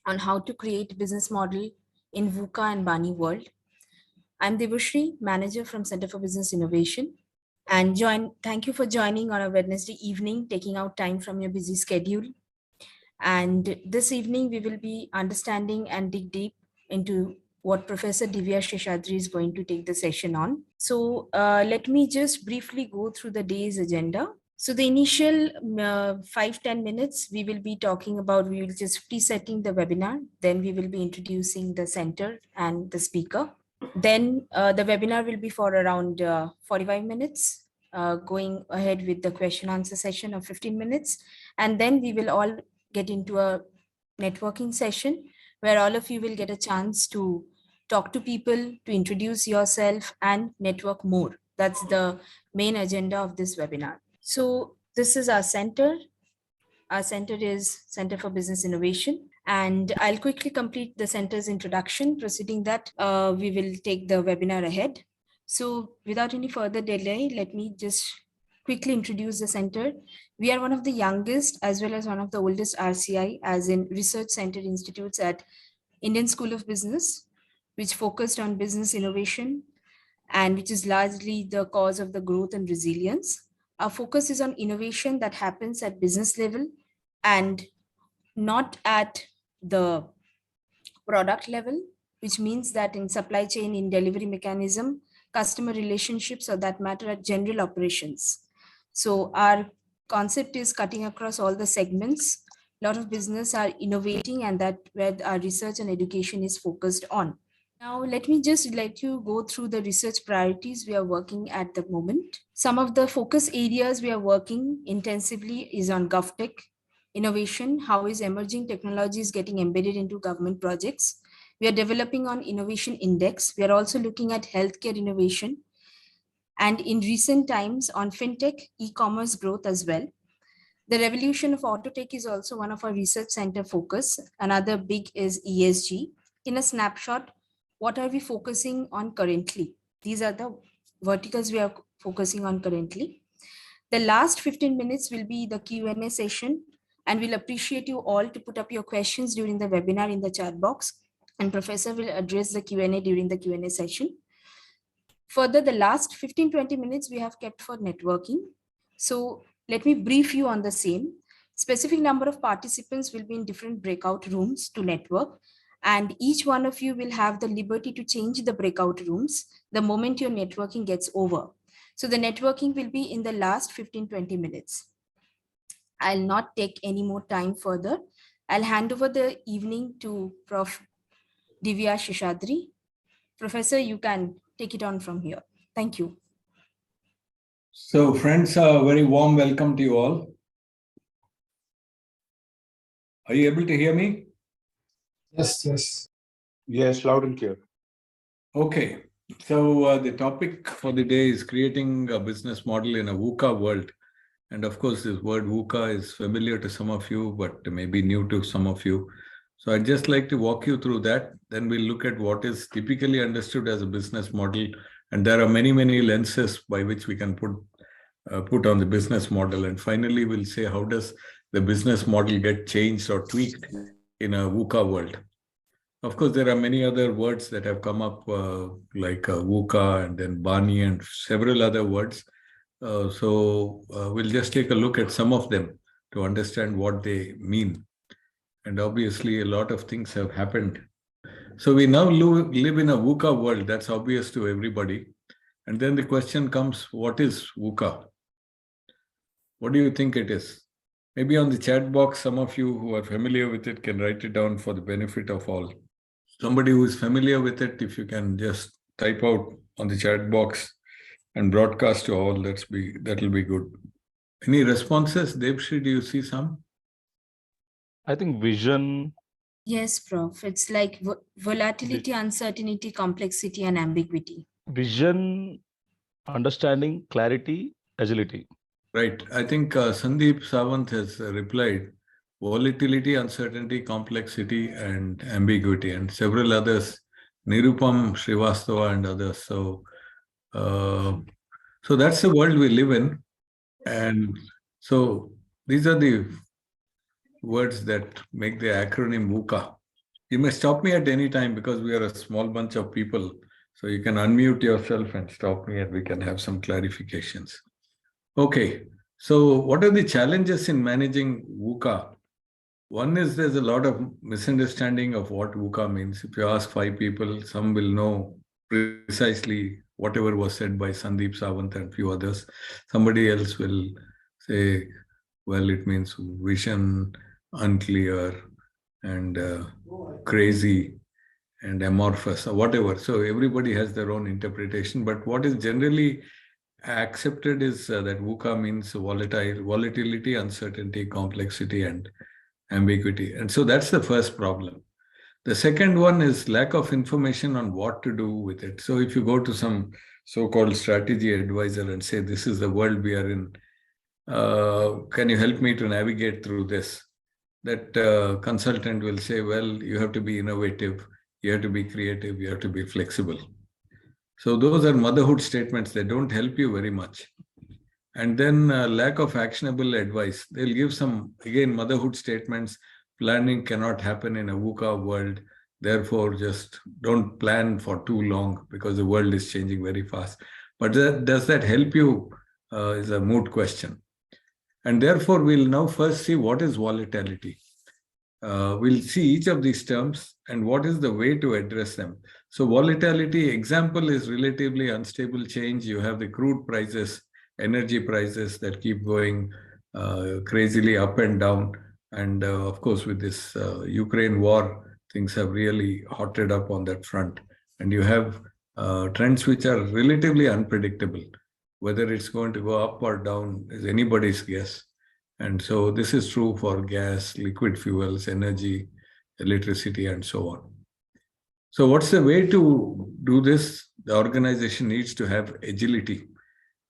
on how to create business model in VUCA and BANI world. I'm Devushri, manager from Center for Business Innovation. And thank you for joining on a Wednesday evening, taking out time from your busy schedule. And this evening, we will be understanding and dig deep into what Professor DVR Seshadri is going to take the session on. So let me just briefly go through the day's agenda. So the initial 5-10 minutes, we will be talking about, we will just pre-setting the webinar. Then we will be introducing the center and the speaker. Then the webinar will be for around 45 minutes, going ahead with the question answer session of 15 minutes. And then we will all get into a networking session where all of you will get a chance to talk to people, to introduce yourself and network more. That's the main agenda of this webinar. So this is our center. Our center is Center for Business Innovation. And I'll quickly complete the center's introduction. Proceeding that, we will take the webinar ahead. So without any further delay, let me just quickly introduce the center. We are one of the youngest as well as one of the oldest RCI, as in research center institutes at Indian School of Business, which focused on business innovation and which is largely the cause of the growth and resilience. Our focus is on innovation that happens at business level and not at the product level, which means that in supply chain, in delivery mechanism, customer relationships, or that matter at general operations. So our concept is cutting across all the segments. A lot of business are innovating, and that where our research and education is focused on. Now, let me just let you go through the research priorities we are working at the moment. Some of the focus areas we are working intensively is on GovTech, innovation, how is emerging technologies getting embedded into government projects. We are developing on innovation index. We are also looking at healthcare innovation. And in recent times on fintech, e-commerce growth as well. The revolution of auto tech is also one of our research center focus. Another big is ESG. In a snapshot, what are we focusing on currently? These are the verticals we are focusing on currently. The last 15 minutes will be the Q&A session, and we'll appreciate you all to put up your questions during the webinar in the chat box, and Professor will address the Q&A during the Q&A session. Further, the last 15-20 minutes we have kept for networking. So let me brief you on the same. Specific number of participants will be in different breakout rooms to network, and each one of you will have the liberty to change the breakout rooms the moment your networking gets over. So the networking will be in the last 15-20 minutes. I'll not take any more time further. I'll hand over the evening to Prof. DVR Seshadri. Professor, you can take it on from here. Thank you. So friends, a very warm welcome to you all. Are you able to hear me? Yes, loud and clear. Okay, so the topic for the day is creating a business model in a VUCA world. And of course, this word VUCA is familiar to some of you, but maybe new to some of you. So I'd just like to walk you through that. Then we'll look at what is typically understood as a business model. And there are many, many lenses by which we can put on the business model. And finally, we'll say, how does the business model get changed or tweaked in a VUCA world? Of course, there are many other words that have come up, like VUCA and then BANI and several other words. So we'll just take a look at some of them to understand what they mean. And obviously, a lot of things have happened. So we now live in a VUCA world. That's obvious to everybody. And then the question comes, what is VUCA? What do you think it is? Maybe on the chat box, some of you who are familiar with it can write it down for the benefit of all. Somebody who is familiar with it, if you can just type out on the chat box and broadcast to all, that'll be good. Any responses? Devshri, do you see some? I think vision. Yes, Prof. It's like volatility, uncertainty, complexity, and ambiguity. Vision, understanding, clarity, agility. Right. I think Sandeep Sawant has replied, volatility, uncertainty, complexity, and ambiguity, and several others, Nirupam Srivastava and others. So that's the world we live in. And so these are the words that make the acronym VUCA. You may stop me at any time because we are a small bunch of people. So you can unmute yourself and stop me and we can have some clarifications. Okay. So what are the challenges in managing VUCA? One is there's a lot of misunderstanding of what VUCA means. If you ask 5 people, some will know precisely whatever was said by Sandeep Sawant and few others. Somebody else will say, well, it means vision, unclear, and crazy, and amorphous, or whatever. So everybody has their own interpretation. But what is generally accepted is that VUCA means volatility, uncertainty, complexity, and ambiguity. And so that's the first problem. The second one is lack of information on what to do with it. So if you go to some so-called strategy advisor and say, this is the world we are in, can you help me to navigate through this? That consultant will say, well, you have to be innovative, you have to be creative, you have to be flexible. So those are motherhood statements. They don't help you very much. And then lack of actionable advice. They'll give some, again, motherhood statements. Planning cannot happen in a VUCA world. Therefore, just don't plan for too long because the world is changing very fast. But does that help you is a moot question. And therefore, we'll now first see what is volatility. We'll see each of these terms and what is the way to address them. So volatility example is relatively unstable change. You have the crude prices, energy prices that keep going crazily up and down. And of course, with this Ukraine war, things have really hotted up on that front. And you have trends which are relatively unpredictable. Whether it's going to go up or down is anybody's guess. And so this is true for gas, liquid fuels, energy, electricity, and so on. So what's the way to do this? The organization needs to have agility.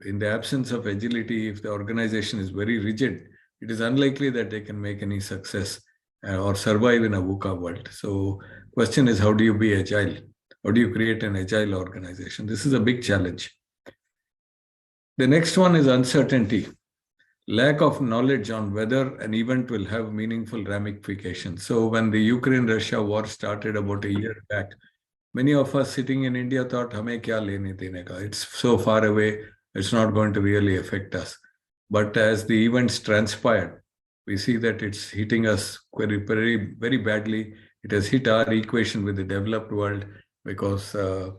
In the absence of agility, if the organization is very rigid, it is unlikely that they can make any success or survive in a VUCA world. So question is, how do you be agile? How do you create an agile organization? This is a big challenge. The next one is uncertainty. Lack of knowledge on whether an event will have meaningful ramifications. So when the Ukraine-Russia war started about a year back, many of us sitting in India thought, "Hame kya lene dene ka? It's so far away, it's not going to really affect us." But as the events transpired, we see that it's hitting us very, very, very badly. It has hit our equation with the developed world because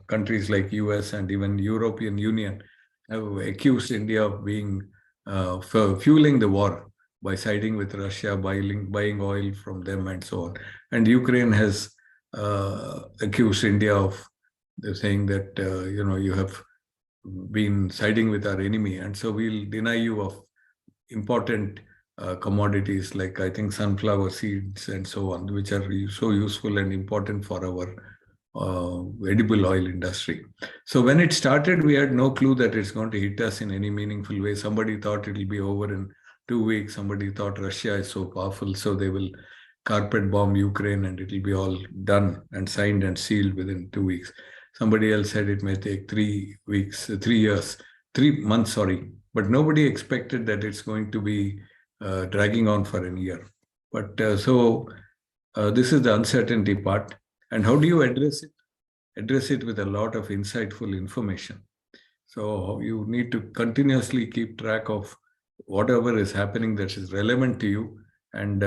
countries like US and even European Union have accused India of being fueling the war by siding with Russia, buying oil from them, and so on. And Ukraine has accused India of saying that you have been siding with our enemy, and so we'll deny you of important commodities like, I think, sunflower seeds and so on, which are so useful and important for our edible oil industry. So when it started, we had no clue that it's going to hit us in any meaningful way. Somebody thought it'll be over in 2 weeks. Somebody thought Russia is so powerful, so they will carpet bomb Ukraine and it'll be all done and signed and sealed within 2 weeks. Somebody else said it may take 3 months, but nobody expected that it's going to be dragging on for a year. But this is the uncertainty part. And how do you address it? Address it with a lot of insightful information. So you need to continuously keep track of whatever is happening that is relevant to you and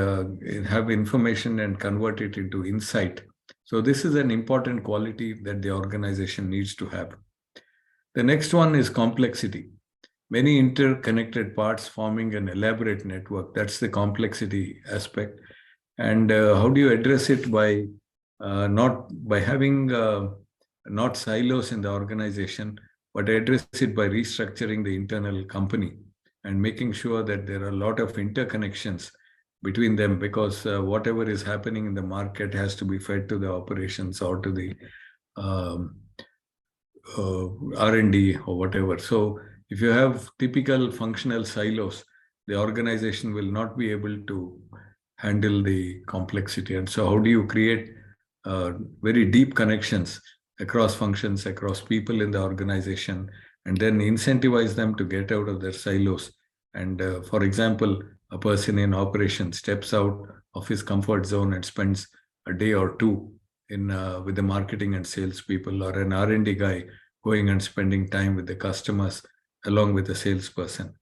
have information and convert it into insight. So this is an important quality that the organization needs to have. The next one is complexity. Many interconnected parts forming an elaborate network. That's the complexity aspect. And how do you address it? By not by having not silos in the organization, but address it by restructuring the internal company and making sure that there are a lot of interconnections between them, because whatever is happening in the market has to be fed to the operations or to the R&D or whatever. So if you have typical functional silos, the organization will not be able to handle the complexity. And so how do you create very deep connections across functions, across people in the organization, and then incentivize them to get out of their silos? And for example, a person in operations steps out of his comfort zone and spends a day or two in with the marketing and sales people, or an R&D guy going and spending time with the customers along with the salesperson.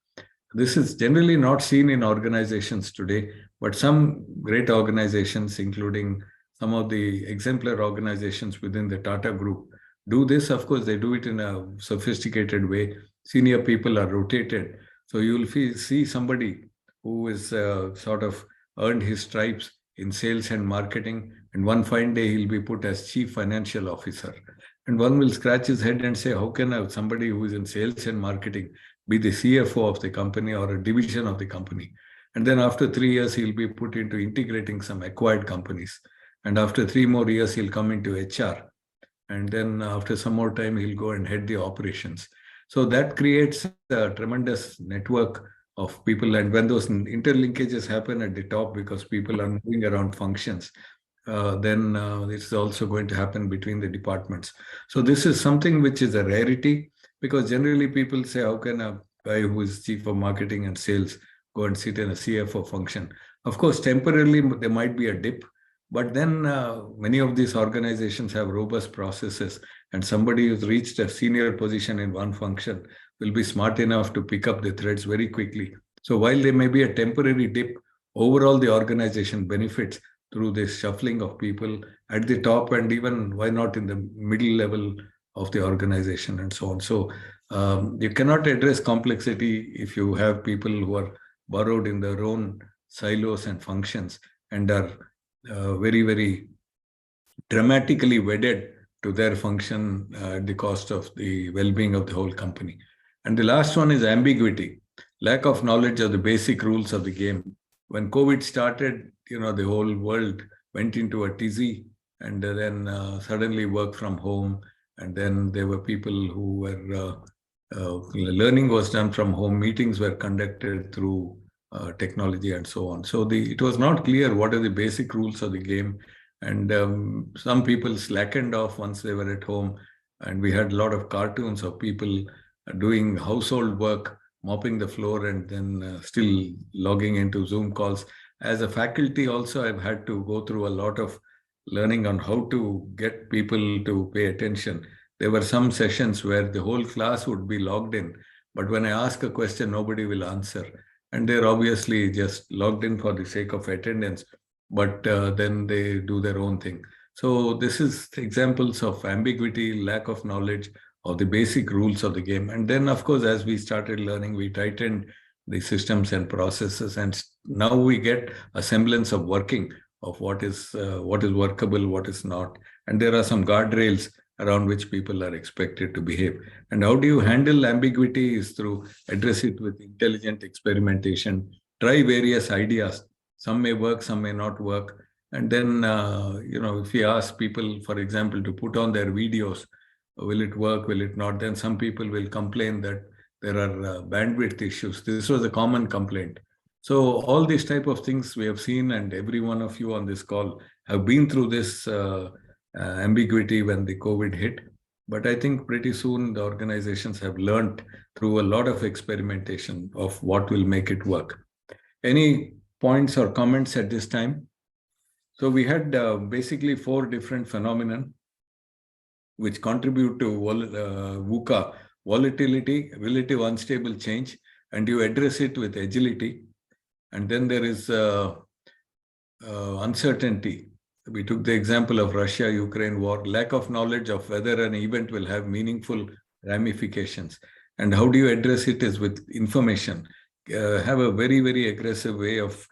This is generally not seen in organizations today, but some great organizations, including some of the exemplar organizations within the Tata Group, do this. Of course, they do it in a sophisticated way. Senior people are rotated. So you will see somebody who is sort of earned his stripes in sales and marketing, and one fine day he'll be put as chief financial officer. And one will scratch his head and say, how can somebody who is in sales and marketing be the CFO of the company or a division of the company? And then after 3 years, he'll be put into integrating some acquired companies. And after 3 more years, he'll come into HR. And then after some more time, he'll go and head the operations. So that creates a tremendous network of people. And when those interlinkages happen at the top, because people are moving around functions, then it's also going to happen between the departments. So this is something which is a rarity, because generally people say, how can a guy who is chief of marketing and sales go and sit in a CFO function? Of course, temporarily there might be a dip, but then many of these organizations have robust processes, and somebody who's reached a senior position in one function will be smart enough to pick up the threads very quickly. So while there may be a temporary dip, overall the organization benefits through this shuffling of people at the top, and even why not in the middle level of the organization and so on. So you cannot address complexity if you have people who are burrowed in their own silos and functions and are very, very dramatically wedded to their function at the cost of the well-being of the whole company. And the last one is ambiguity, lack of knowledge of the basic rules of the game. When COVID started, the whole world went into a tizzy, and then suddenly work from home. And then there were people who were, learning was done from home, meetings were conducted through technology and so on. So it was not clear what are the basic rules of the game. And some people slackened off once they were at home. And we had a lot of cartoons of people doing household work, mopping the floor, and then still logging into Zoom calls. As a faculty also, I've had to go through a lot of learning on how to get people to pay attention. There were some sessions where the whole class would be logged in, but when I ask a question, nobody will answer. And they're obviously just logged in for the sake of attendance, but then they do their own thing. So this is examples of ambiguity, lack of knowledge of the basic rules of the game. And then, of course, as we started learning, we tightened the systems and processes, and now we get a semblance of working of what is workable, what is not. And there are some guardrails around which people are expected to behave. And how do you handle ambiguity is through address it with intelligent experimentation, try various ideas. Some may work, some may not work. And then, if you ask people, for example, to put on their videos, will it work, will it not? Then some people will complain that there are bandwidth issues. This was a common complaint. So all these type of things we have seen, and every one of you on this call have been through this ambiguity when the COVID hit. But I think pretty soon the organizations have learned through a lot of experimentation of what will make it work. Any points or comments at this time? So we had basically 4 different phenomena which contribute to VUCA: volatility, relative unstable change, and you address it with agility. And then there is uncertainty. We took the example of Russia-Ukraine war, lack of knowledge of whether an event will have meaningful ramifications. And how do you address it is with information. Have a very, very aggressive way of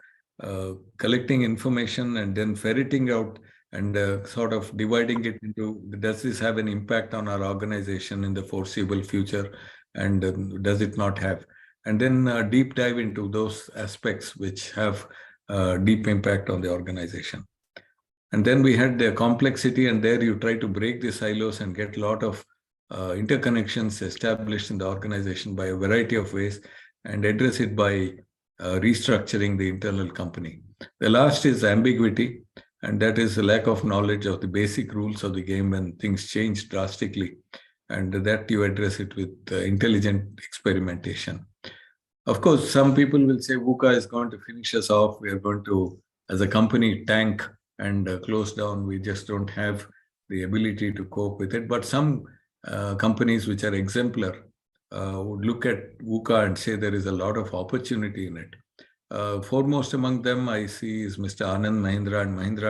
collecting information and then ferreting out and sort of dividing it into, does this have an impact on our organization in the foreseeable future, and does it not have? And then deep dive into those aspects which have deep impact on the organization. And then we had the complexity, and there you try to break the silos and get a lot of interconnections established in the organization by a variety of ways, and address it by restructuring the internal company. The last is ambiguity, and that is a lack of knowledge of the basic rules of the game when things change drastically, and that you address it with intelligent experimentation. Of course, some people will say VUCA is going to finish us off. We are going to, as a company, tank and close down. We just don't have the ability to cope with it. But some companies which are exemplar would look at VUCA and say there is a lot of opportunity in it. Foremost among them I see is Mr. Anand Mahindra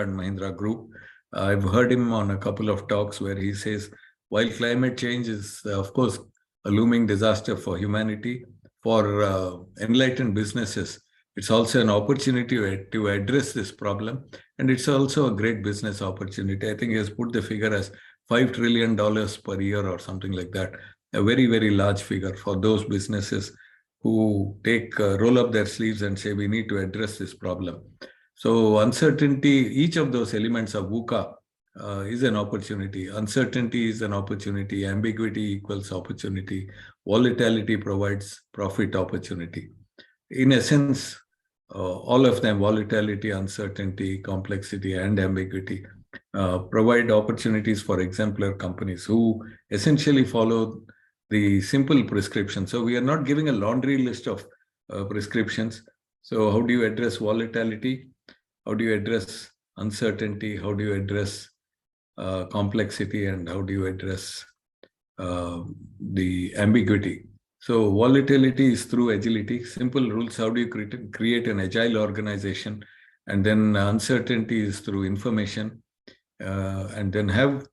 and Mahindra Group. I've heard him on a couple of talks where he says, while climate change is, of course, a looming disaster for humanity, for enlightened businesses, it's also an opportunity to address this problem. And it's also a great business opportunity. I think he has put the figure as $5 trillion per year or something like that. A very, very large figure for those businesses who roll up their sleeves and say, we need to address this problem. So uncertainty, each of those elements of VUCA is an opportunity. Uncertainty is an opportunity. Ambiguity equals opportunity. Volatility provides profit opportunity. In essence, all of them, volatility, uncertainty, complexity, and ambiguity, provide opportunities for exemplar companies who essentially follow the simple prescription. So we are not giving a laundry list of prescriptions. So how do you address volatility? How do you address uncertainty? How do you address complexity? And how do you address the ambiguity? So volatility is through agility. Simple rules. How do you create an agile organization? And then uncertainty is through information. And then have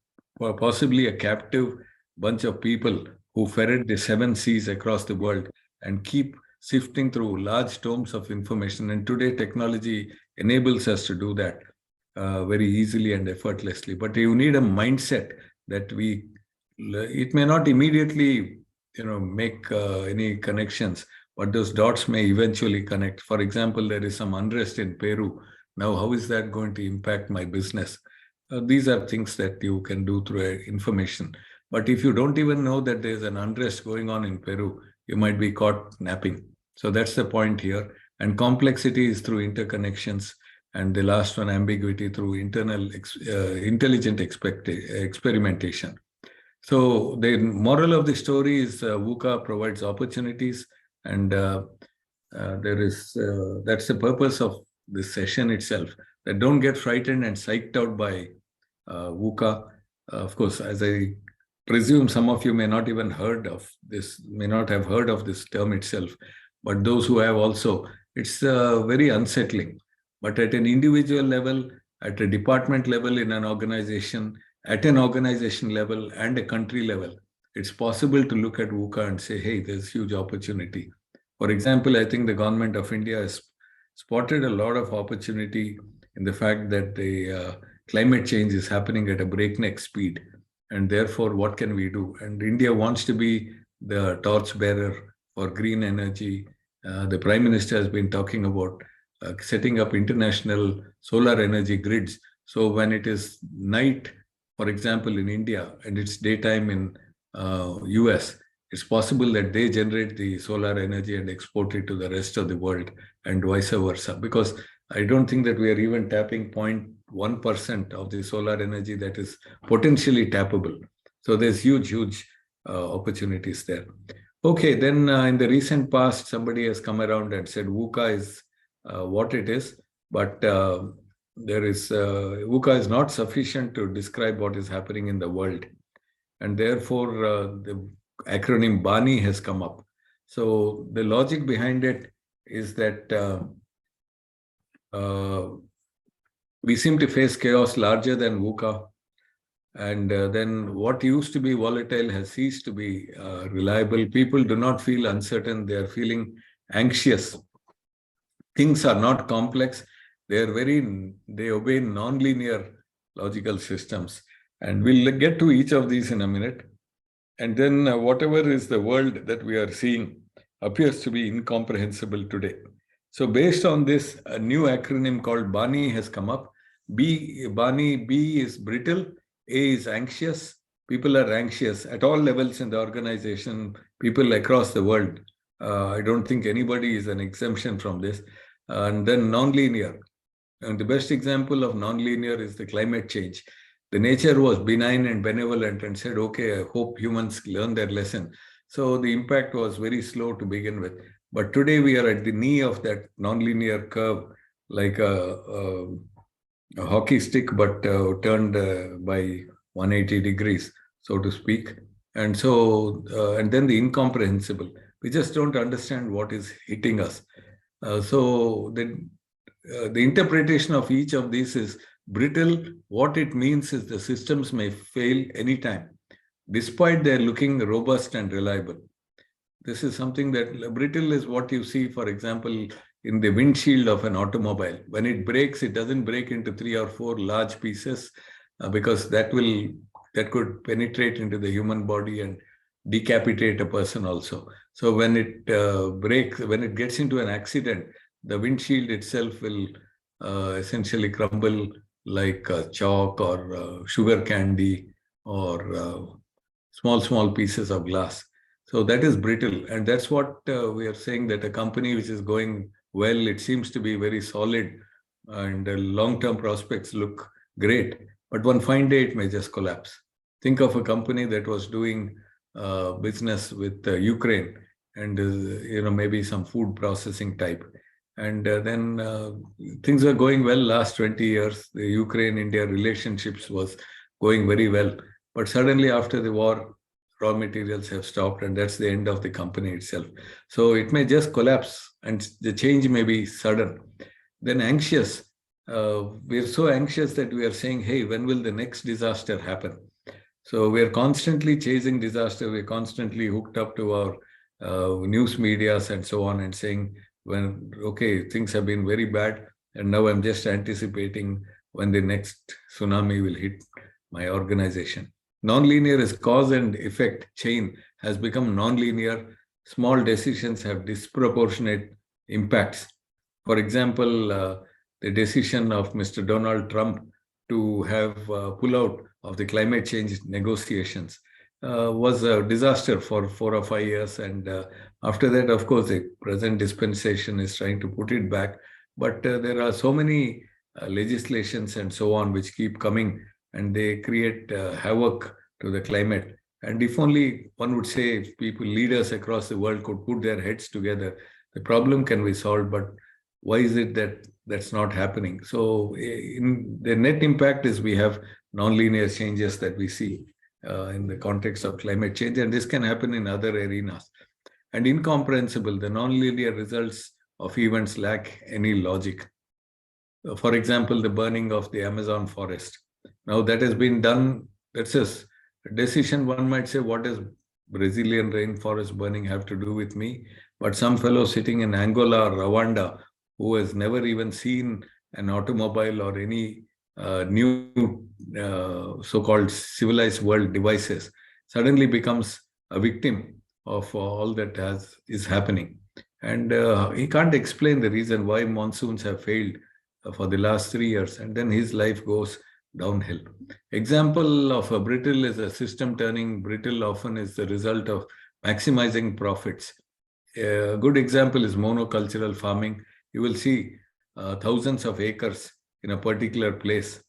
possibly a captive bunch of people who ferret the 7 seas across the world and keep sifting through large tomes of information. And today technology enables us to do that very easily and effortlessly. But you need a mindset that it may not immediately make any connections, but those dots may eventually connect. For example, there is some unrest in Peru. Now, how is that going to impact my business? These are things that you can do through information. But if you don't even know that there's an unrest going on in Peru, you might be caught napping. So that's the point here. And complexity is through interconnections. And the last one, ambiguity, through intelligent experimentation. So the moral of the story is VUCA provides opportunities, and that's the purpose of this session itself. That don't get frightened and psyched out by VUCA. Of course, as I presume some of you may not have heard of this term itself, but those who have also, it's very unsettling. But at an individual level, at a department level in an organization, at an organization level and a country level, it's possible to look at VUCA and say, hey, there's huge opportunity. For example, I think the government of India has spotted a lot of opportunity in the fact that the climate change is happening at a breakneck speed. And therefore, what can we do? And India wants to be the torchbearer for green energy. The Prime Minister has been talking about setting up international solar energy grids. So when it is night, for example, in India, and it's daytime in US, it's possible that they generate the solar energy and export it to the rest of the world and vice versa. Because I don't think that we are even tapping 0.1% of the solar energy that is potentially tappable. So there's huge opportunities there. Okay, then in the recent past, somebody has come around and said VUCA is what it is, but VUCA is not sufficient to describe what is happening in the world. And therefore, the acronym BANI has come up. So the logic behind it is that we seem to face chaos larger than VUCA. And then what used to be volatile has ceased to be reliable. People do not feel uncertain. They are feeling anxious. Things are not complex. They obey nonlinear logical systems. And we'll get to each of these in a minute. And then whatever is the world that we are seeing appears to be incomprehensible today. So based on this, a new acronym called BANI has come up. BANI, B is brittle, A is anxious. People are anxious at all levels in the organization, people across the world. I don't think anybody is an exemption from this. And then nonlinear. And the best example of nonlinear is the climate change. The nature was benign and benevolent and said, okay, I hope humans learn their lesson. So the impact was very slow to begin with. But today we are at the knee of that nonlinear curve, like a a hockey stick, but turned by 180 degrees, so to speak. And so, and then the incomprehensible. We just don't understand what is hitting us. So the interpretation of each of these is brittle. What it means is the systems may fail anytime, despite their looking robust and reliable. This is something that brittle is what you see, for example, in the windshield of an automobile. When it breaks, it doesn't break into 3 or 4 large pieces because that could penetrate into the human body and decapitate a person also. So when it breaks, when it gets into an accident, the windshield itself will essentially crumble like chalk or sugar candy or small pieces of glass. So that is brittle. And that's what we are saying, that a company which is going well, it seems to be very solid and long-term prospects look great. But one fine day, it may just collapse. Think of a company that was doing business with Ukraine and, maybe some food processing type. And then things were going well last 20 years. The Ukraine-India relationships was going very well. But suddenly after the war, raw materials have stopped, and that's the end of the company itself. So it may just collapse, and the change may be sudden. Then anxious. We're so anxious that we are saying, hey, when will the next disaster happen? So we're constantly chasing disaster. We're constantly hooked up to our news medias and so on and saying, okay, things have been very bad, and now I'm just anticipating when the next tsunami will hit my organization. Nonlinear is cause and effect chain has become nonlinear. Small decisions have disproportionate impacts. For example, the decision of Mr. Donald Trump to have pull out of the climate change negotiations was a disaster for 4 or 5 years. And after that, of course, the present dispensation is trying to put it back. But there are so many legislations and so on which keep coming, and they create havoc to the climate. And if only one would say, if people, leaders across the world could put their heads together, the problem can be solved. But why is it that that's not happening? So in the net impact is we have nonlinear changes that we see in the context of climate change, and this can happen in other arenas. And incomprehensible, the nonlinear results of events lack any logic. For example, the burning of the Amazon forest. Now that has been done, that's a decision. One might say, what does Brazilian rainforest burning have to do with me? But some fellow sitting in Angola or Rwanda, who has never even seen an automobile or any new so-called civilized world devices, suddenly becomes a victim of all that is happening. And he can't explain the reason why monsoons have failed for the last 3 years, and then his life goes downhill. Example of a brittle is a system turning brittle often is the result of maximizing profits. A good example is monocultural farming. You will see thousands of acres in a particular place.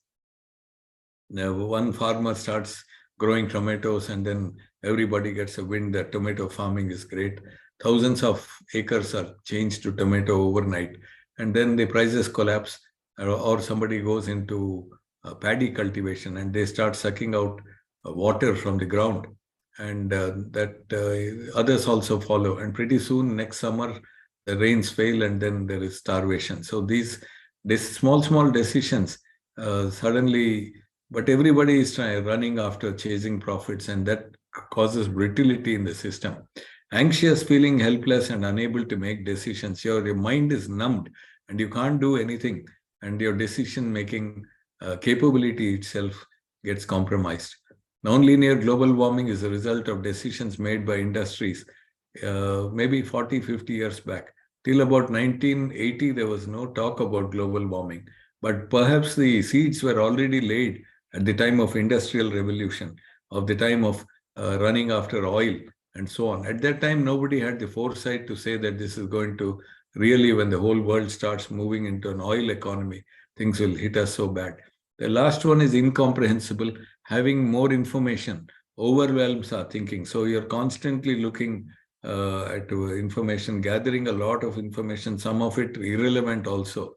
Now, one farmer starts growing tomatoes, and then everybody gets a wind that tomato farming is great. Thousands of acres are changed to tomato overnight, and then the prices collapse, or somebody goes into paddy cultivation and they start sucking out water from the ground, and others also follow. And pretty soon, next summer, the rains fail, and then there is starvation. So these small decisions suddenly, but everybody is running after chasing profits, and that causes brittlity in the system. Anxious, feeling helpless and unable to make decisions. Your mind is numbed and you can't do anything, and your decision-making capability itself gets compromised. Nonlinear global warming is a result of decisions made by industries maybe 40, 50 years back. Till about 1980, there was no talk about global warming. But perhaps the seeds were already laid at the time of industrial revolution, of the time of running after oil and so on. At that time, nobody had the foresight to say that this is going to really, when the whole world starts moving into an oil economy, things will hit us so bad. The last one is incomprehensible. Having more information overwhelms our thinking. So you're constantly looking at information, gathering a lot of information, some of it irrelevant also.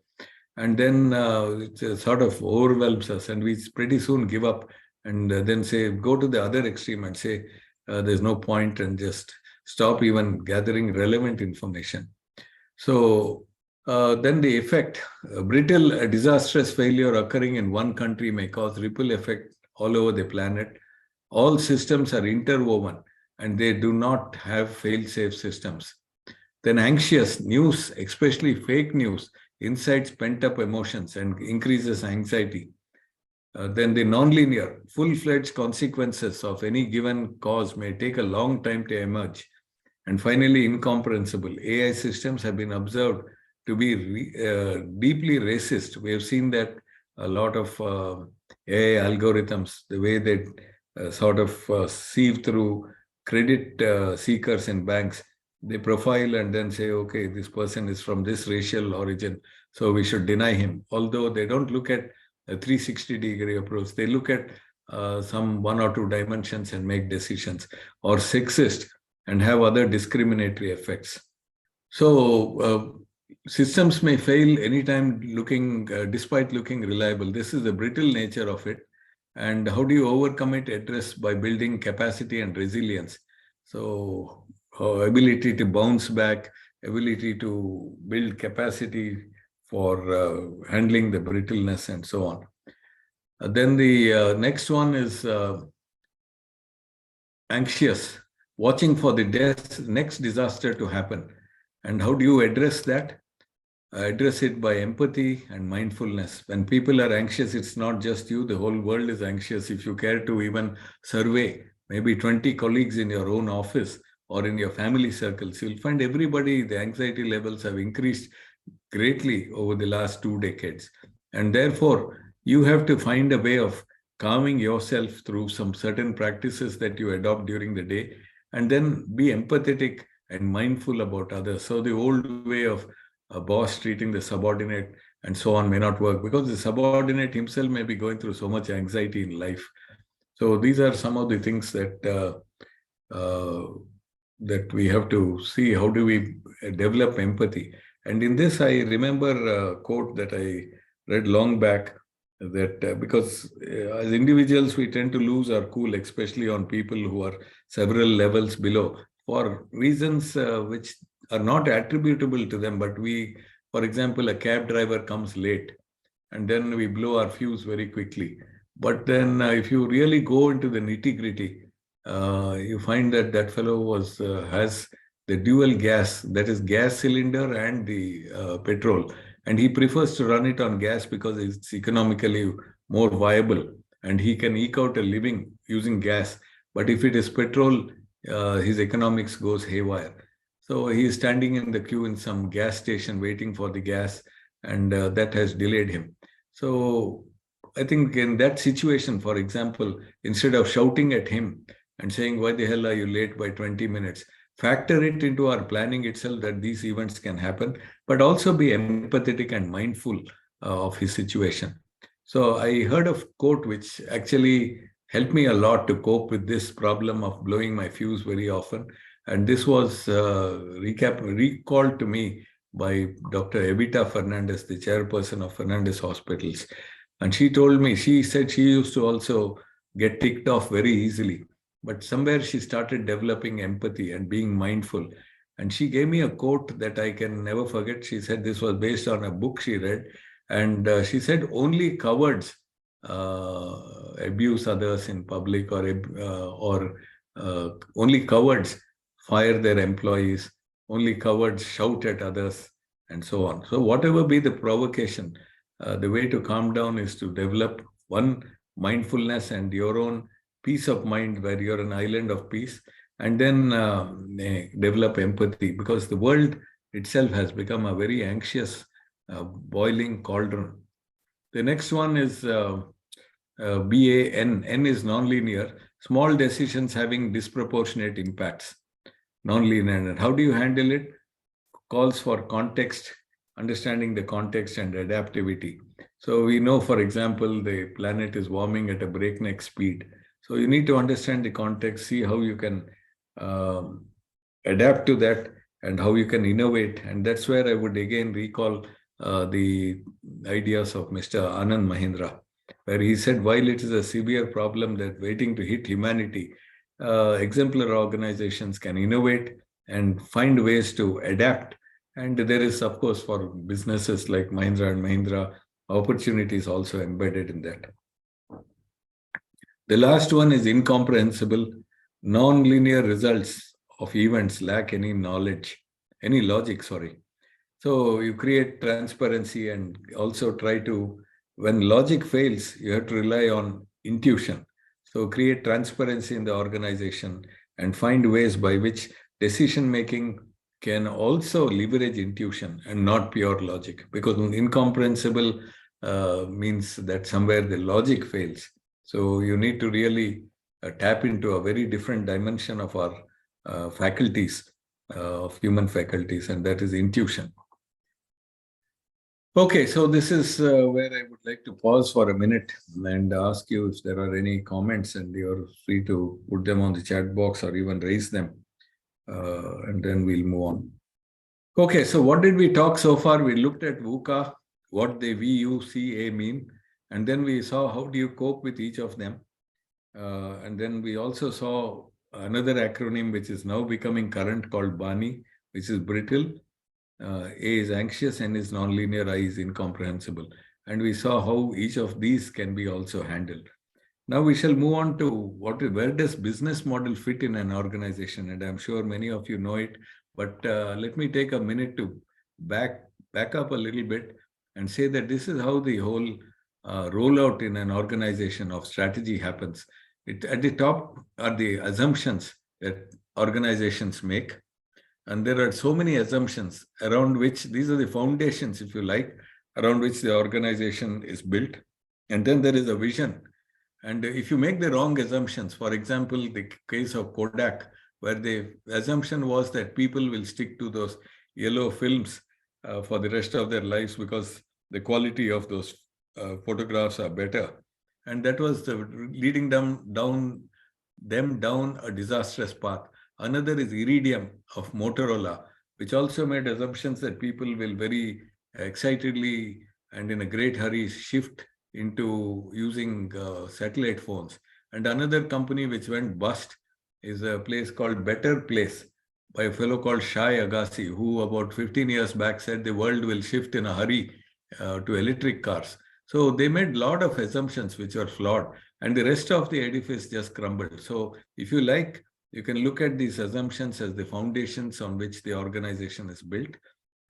And then it sort of overwhelms us, and we pretty soon give up, and then say, go to the other extreme and say, there's no point, and just stop even gathering relevant information. So then the effect, brittle, disastrous failure occurring in one country may cause ripple effect all over the planet. All systems are interwoven, and they do not have fail-safe systems. Then anxious news, especially fake news, incites pent-up emotions and increases anxiety. Then the nonlinear, full-fledged consequences of any given cause may take a long time to emerge. And finally, incomprehensible. AI systems have been observed to be deeply racist. We have seen that a lot of AI algorithms, the way they sort of sieve through credit seekers in banks, they profile and then say, okay, this person is from this racial origin, so we should deny him. Although they don't look at a 360-degree approach, they look at some one or two dimensions and make decisions. Or sexist and have other discriminatory effects. So systems may fail anytime despite looking reliable. This is the brittle nature of it. And how do you overcome it? Address by building capacity and resilience. So ability to bounce back, ability to build capacity for handling the brittleness and so on. Then the next one is anxious, watching for the next disaster to happen. And how do you address that? Address it by empathy and mindfulness. When people are anxious, it's not just you, the whole world is anxious. If you care to even survey maybe 20 colleagues in your own office or in your family circles, you'll find everybody, the anxiety levels have increased greatly over the last 2 decades. And therefore, you have to find a way of calming yourself through some certain practices that you adopt during the day, and then be empathetic and mindful about others. So the old way of a boss treating the subordinate and so on may not work, because the subordinate himself may be going through so much anxiety in life. So these are some of the things that that we have to see. How do we develop empathy? And in this, I remember a quote that I read long back, that because as individuals, we tend to lose our cool, especially on people who are several levels below, for reasons which are not attributable to them. But we, for example, a cab driver comes late, and then we blow our fuse very quickly. But then if you really go into the nitty-gritty, you find that that fellow has the dual gas, that is gas cylinder and the petrol. And he prefers to run it on gas because it's economically more viable and he can eke out a living using gas. But if it is petrol, his economics goes haywire. So he is standing in the queue in some gas station waiting for the gas, and that has delayed him. So I think in that situation, for example, instead of shouting at him and saying, why the hell are you late by 20 minutes? Factor it into our planning itself that these events can happen, but also be empathetic and mindful of his situation. So I heard a quote which actually helped me a lot to cope with this problem of blowing my fuse very often. And this was recalled to me by Dr. Evita Fernandez, the chairperson of Fernandez Hospitals. And she told me, she said she used to also get ticked off very easily. But somewhere she started developing empathy and being mindful. And she gave me a quote that I can never forget. She said this was based on a book she read. And she said, only cowards abuse others in public, or only cowards fire their employees, only cowards shout at others, and so on. So whatever be the provocation, the way to calm down is to develop one, mindfulness and your own peace of mind, where you're an island of peace, and then develop empathy, because the world itself has become a very anxious, boiling cauldron. The next one is BAN. N is nonlinear, small decisions having disproportionate impacts. Nonlinear. And how do you handle it? Calls for context, understanding the context and adaptivity. So we know, for example, the planet is warming at a breakneck speed. So you need to understand the context, see how you can adapt to that and how you can innovate. And that's where I would again recall the ideas of Mr. Anand Mahindra, where he said, while it is a severe problem that waiting to hit humanity, exemplar organizations can innovate and find ways to adapt. And there is, of course, for businesses like Mahindra and Mahindra, opportunities also embedded in that. The last one is incomprehensible. Non-linear results of events lack any logic, sorry. So you create transparency and also try to, when logic fails, you have to rely on intuition. So create transparency in the organization and find ways by which decision-making can also leverage intuition and not pure logic, because incomprehensible means that somewhere the logic fails. So you need to really tap into a very different dimension of our faculties, of human faculties, and that is intuition. Okay, so this is where I would like to pause for a minute and ask you if there are any comments, and you're free to put them on the chat box or even raise them, and then we'll move on. Okay, so what did we talk so far? We looked at VUCA, what the VUCA mean, and then we saw how do you cope with each of them. And then we also saw another acronym which is now becoming current called BANI, which is brittle. A is anxious, N is nonlinear, I is incomprehensible. And we saw how each of these can be also handled. Now we shall move on to where does business model fit in an organization? And I'm sure many of you know it, but let me take a minute to back up a little bit and say that this is how the whole rollout in an organization of strategy happens. At the top are the assumptions that organizations make. And there are so many assumptions around which, these are the foundations, if you like, around which the organization is built. And then there is a vision. And if you make the wrong assumptions, for example, the case of Kodak, where the assumption was that people will stick to those yellow films for the rest of their lives because the quality of those photographs are better. And that was leading them down a disastrous path. Another is Iridium of Motorola, which also made assumptions that people will very excitedly and in a great hurry shift into using satellite phones. And another company which went bust is a place called Better Place by a fellow called Shai Agassi, who about 15 years back said the world will shift in a hurry to electric cars. So they made a lot of assumptions which were flawed, and the rest of the edifice just crumbled. So if you like, you can look at these assumptions as the foundations on which the organization is built.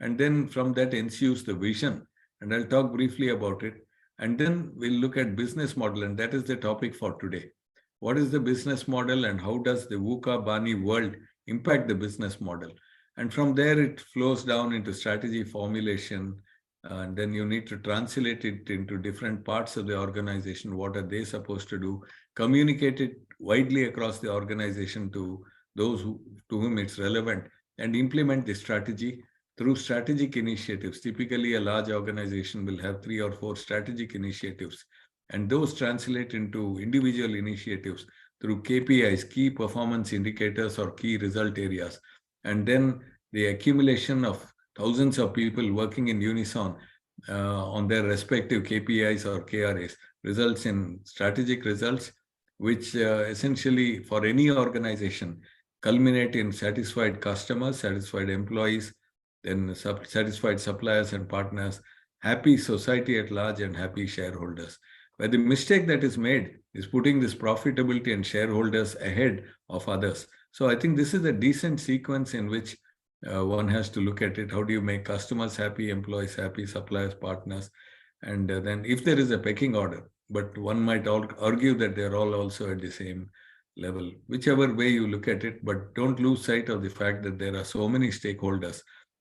And then from that ensues the vision. And I'll talk briefly about it. And then we'll look at business model. And that is the topic for today. What is the business model and how does the VUCA BANI world impact the business model? And from there, it flows down into strategy formulation. And then you need to translate it into different parts of the organization. What are they supposed to do? Communicate it widely across the organization to those to whom it's relevant, and implement the strategy through strategic initiatives. Typically, a large organization will have 3 or 4 strategic initiatives, and those translate into individual initiatives through KPIs, key performance indicators or key result areas. And then the accumulation of thousands of people working in unison on their respective KPIs or KRAs results in strategic results, which essentially for any organization culminate in satisfied customers, satisfied employees, then satisfied suppliers and partners, happy society at large, and happy shareholders. But the mistake that is made is putting this profitability and shareholders ahead of others. So I think this is a decent sequence in which one has to look at it. How do you make customers happy, employees happy, suppliers, partners? And then if there is a pecking order, but one might argue that they're all also at the same level, whichever way you look at it, but don't lose sight of the fact that there are so many stakeholders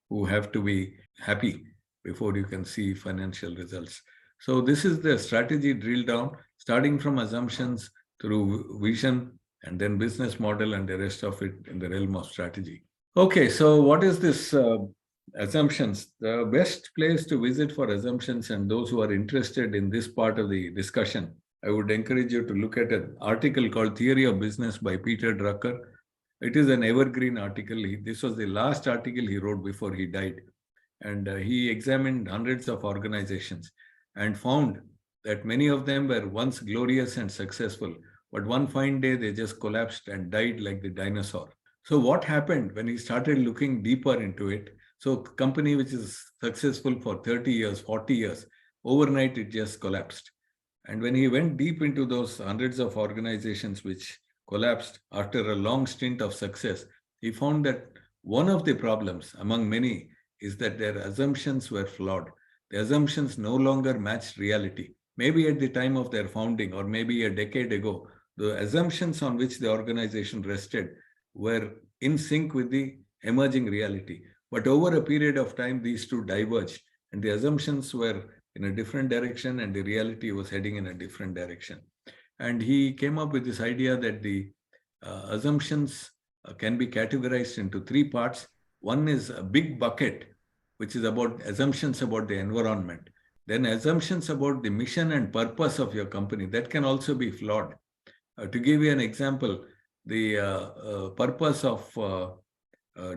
who have to be happy before you can see financial results. So this is the strategy drill down, starting from assumptions through vision and then business model and the rest of it in the realm of strategy. Okay, so what is this assumptions? The best place to visit for assumptions, and those who are interested in this part of the discussion, I would encourage you to look at an article called Theory of Business by Peter Drucker. It is an evergreen article. This was the last article he wrote before he died. And he examined hundreds of organizations and found that many of them were once glorious and successful, but one fine day they just collapsed and died like the dinosaur. So what happened when he started looking deeper into it? So company which is successful for 30 years, 40 years, overnight it just collapsed. And when he went deep into those hundreds of organizations which collapsed after a long stint of success, he found that one of the problems among many is that their assumptions were flawed. The assumptions no longer matched reality. Maybe at the time of their founding or maybe a decade ago, the assumptions on which the organization rested were in sync with the emerging reality. But over a period of time, these two diverged, and the assumptions were in a different direction, and the reality was heading in a different direction. And he came up with this idea that the assumptions can be categorized into three parts. One is a big bucket, which is about assumptions about the environment. Then assumptions about the mission and purpose of your company. That can also be flawed. To give you an example, the purpose of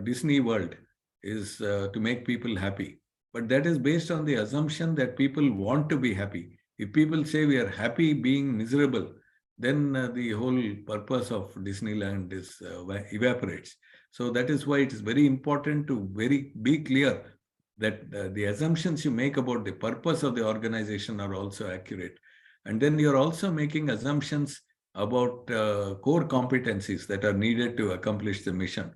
Disney World is to make people happy. But that is based on the assumption that people want to be happy. If people say we are happy being miserable, then the whole purpose of Disneyland is evaporates. So that is why it is very important to be clear that the assumptions you make about the purpose of the organization are also accurate. And then you're also making assumptions about core competencies that are needed to accomplish the mission.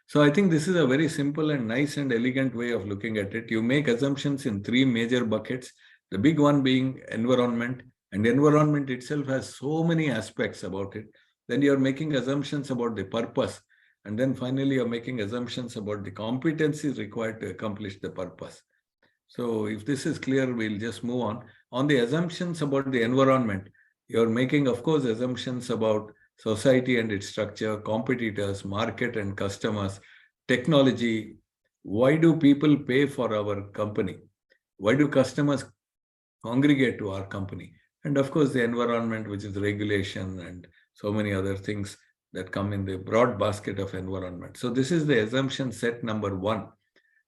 So I think this is a very simple and nice and elegant way of looking at it. You make assumptions in three major buckets, the big one being environment, and the environment itself has so many aspects about it. Then you're making assumptions about the purpose, and then finally you're making assumptions about the competencies required to accomplish the purpose. So if this is clear, we'll just move on. On the assumptions about the environment, you're making, of course, assumptions about society and its structure, competitors, market and customers, technology. Why do people pay for our company? Why do customers congregate to our company? And of course, the environment, which is regulation and so many other things that come in the broad basket of environment. So this is the assumption set number one.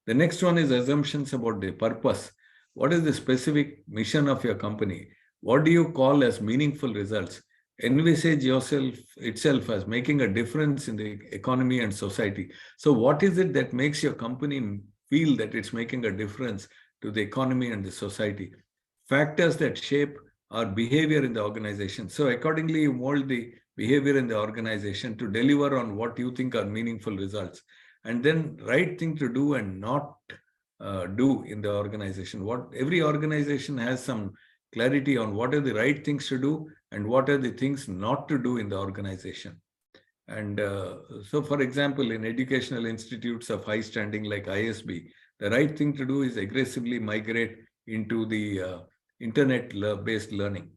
The next one is assumptions about the purpose. What is the specific mission of your company? What do you call as meaningful results? Envisage yourself itself as making a difference in the economy and society. So what is it that makes your company feel that it's making a difference to the economy and the society? Factors that shape our behavior in the organization. So accordingly, you mold the behavior in the organization to deliver on what you think are meaningful results. And then right thing to do and not do in the organization. Every organization has some clarity on what are the right things to do and what are the things not to do in the organization. And so, for example, in educational institutes of high standing like ISB, the right thing to do is aggressively migrate into the internet-based learning.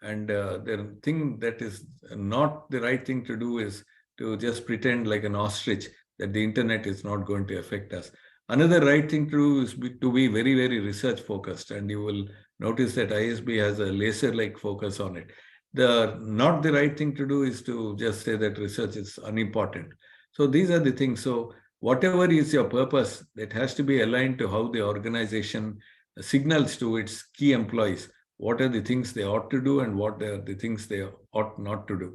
And the thing that is not the right thing to do is to just pretend like an ostrich that the internet is not going to affect us. Another right thing to do is to be very, very research focused. And you will notice that ISB has a laser-like focus on it. Not the right thing to do is to just say that research is unimportant. So these are the things. So whatever is your purpose, that has to be aligned to how the organization signals to its key employees what are the things they ought to do and what are the things they ought not to do.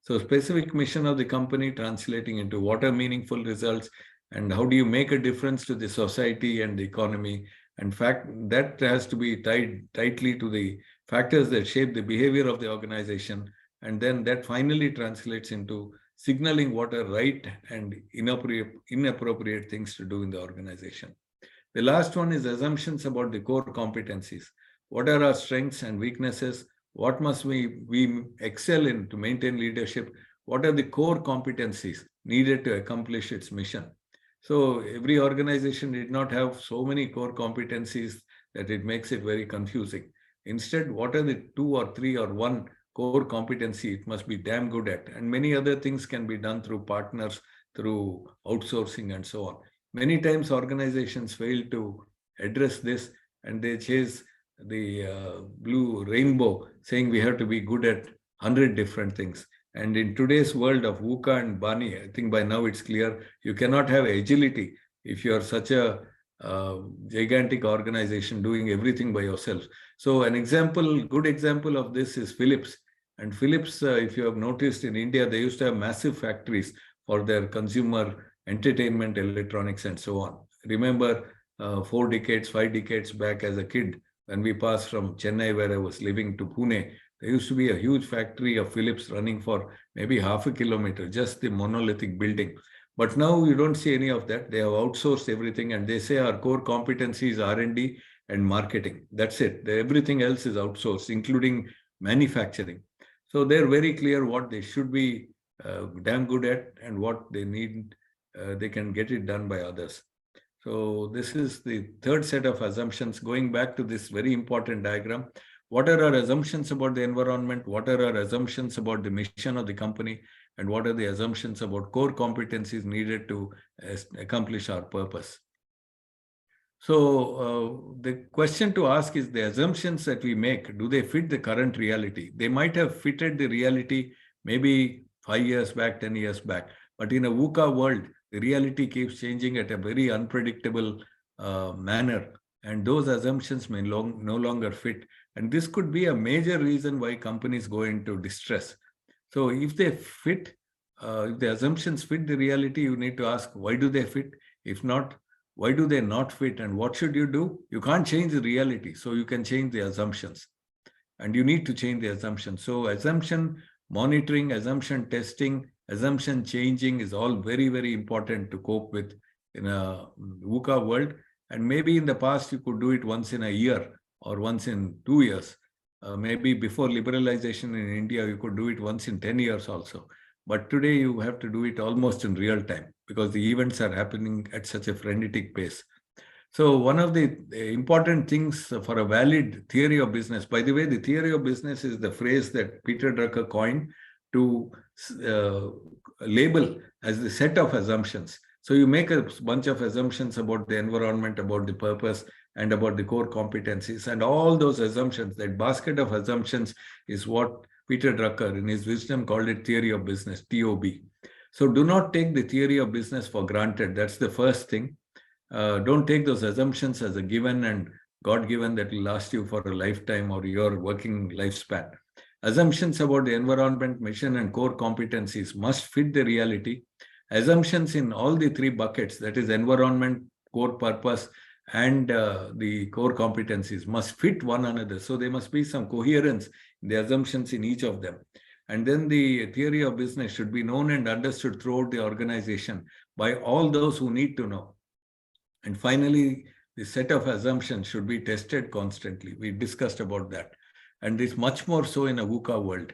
So specific mission of the company translating into what are meaningful results and how do you make a difference to the society and the economy. In fact, that has to be tied tightly to the factors that shape the behavior of the organization. And then that finally translates into signaling what are right and inappropriate things to do in the organization. The last one is assumptions about the core competencies. What are our strengths and weaknesses? What must we excel in to maintain leadership? What are the core competencies needed to accomplish its mission? So every organization did not have so many core competencies that it makes it very confusing. Instead, what are the 2 or 3 or 1 core competency it must be damn good at? And many other things can be done through partners, through outsourcing and so on. Many times organizations fail to address this and they chase the blue rainbow saying we have to be good at 100 different things. And in today's world of VUCA and BANI, I think by now it's clear you cannot have agility if you are such a gigantic organization doing everything by yourself. So an example, good example of this is Philips. And Philips, if you have noticed in India, they used to have massive factories for their consumer entertainment, electronics, and so on. Remember 4 decades, 5 decades back as a kid, when we passed from Chennai, where I was living, to Pune, there used to be a huge factory of Philips running for maybe half a kilometer, just the monolithic building. But now you don't see any of that. They have outsourced everything, and they say our core competency is R&D and marketing. That's it. Everything else is outsourced, including manufacturing. So they're very clear what they should be damn good at and what they need. They can get it done by others. So this is the third set of assumptions. Going back to this very important diagram, what are our assumptions about the environment? What are our assumptions about the mission of the company? And what are the assumptions about core competencies needed to accomplish our purpose? So the question to ask is, the assumptions that we make, do they fit the current reality? They might have fitted the reality maybe 5 years back, 10 years back. But in a VUCA world, the reality keeps changing at a very unpredictable manner. And those assumptions may no longer fit. And this could be a major reason why companies go into distress. So if they fit, if the assumptions fit the reality, you need to ask, why do they fit? If not, why do they not fit? And what should you do? You can't change the reality, so you can change the assumptions. And you need to change the assumptions. So assumption monitoring, assumption testing, assumption changing is all very, very important to cope with in a VUCA world. And maybe in the past, you could do it once in a year or once in 2 years. Maybe before liberalization in India, you could do it once in 10 years also. But today you have to do it almost in real time because the events are happening at such a frenetic pace. So one of the important things for a valid theory of business, by the way, the theory of business is the phrase that Peter Drucker coined to label as the set of assumptions. So you make a bunch of assumptions about the environment, about the purpose, and about the core competencies. And all those assumptions, that basket of assumptions, is what Peter Drucker, in his wisdom, called it theory of business, TOB. So do not take the theory of business for granted. That's the first thing. Don't take those assumptions as a given and God-given that will last you for a lifetime or your working lifespan. Assumptions about the environment, mission, and core competencies must fit the reality. Assumptions in all the 3 buckets, that is environment, core purpose, and the core competencies, must fit one another. So there must be some coherence in the assumptions in each of them. And then the theory of business should be known and understood throughout the organization by all those who need to know. And finally, the set of assumptions should be tested constantly. We discussed about that. And it's much more so in a VUCA world.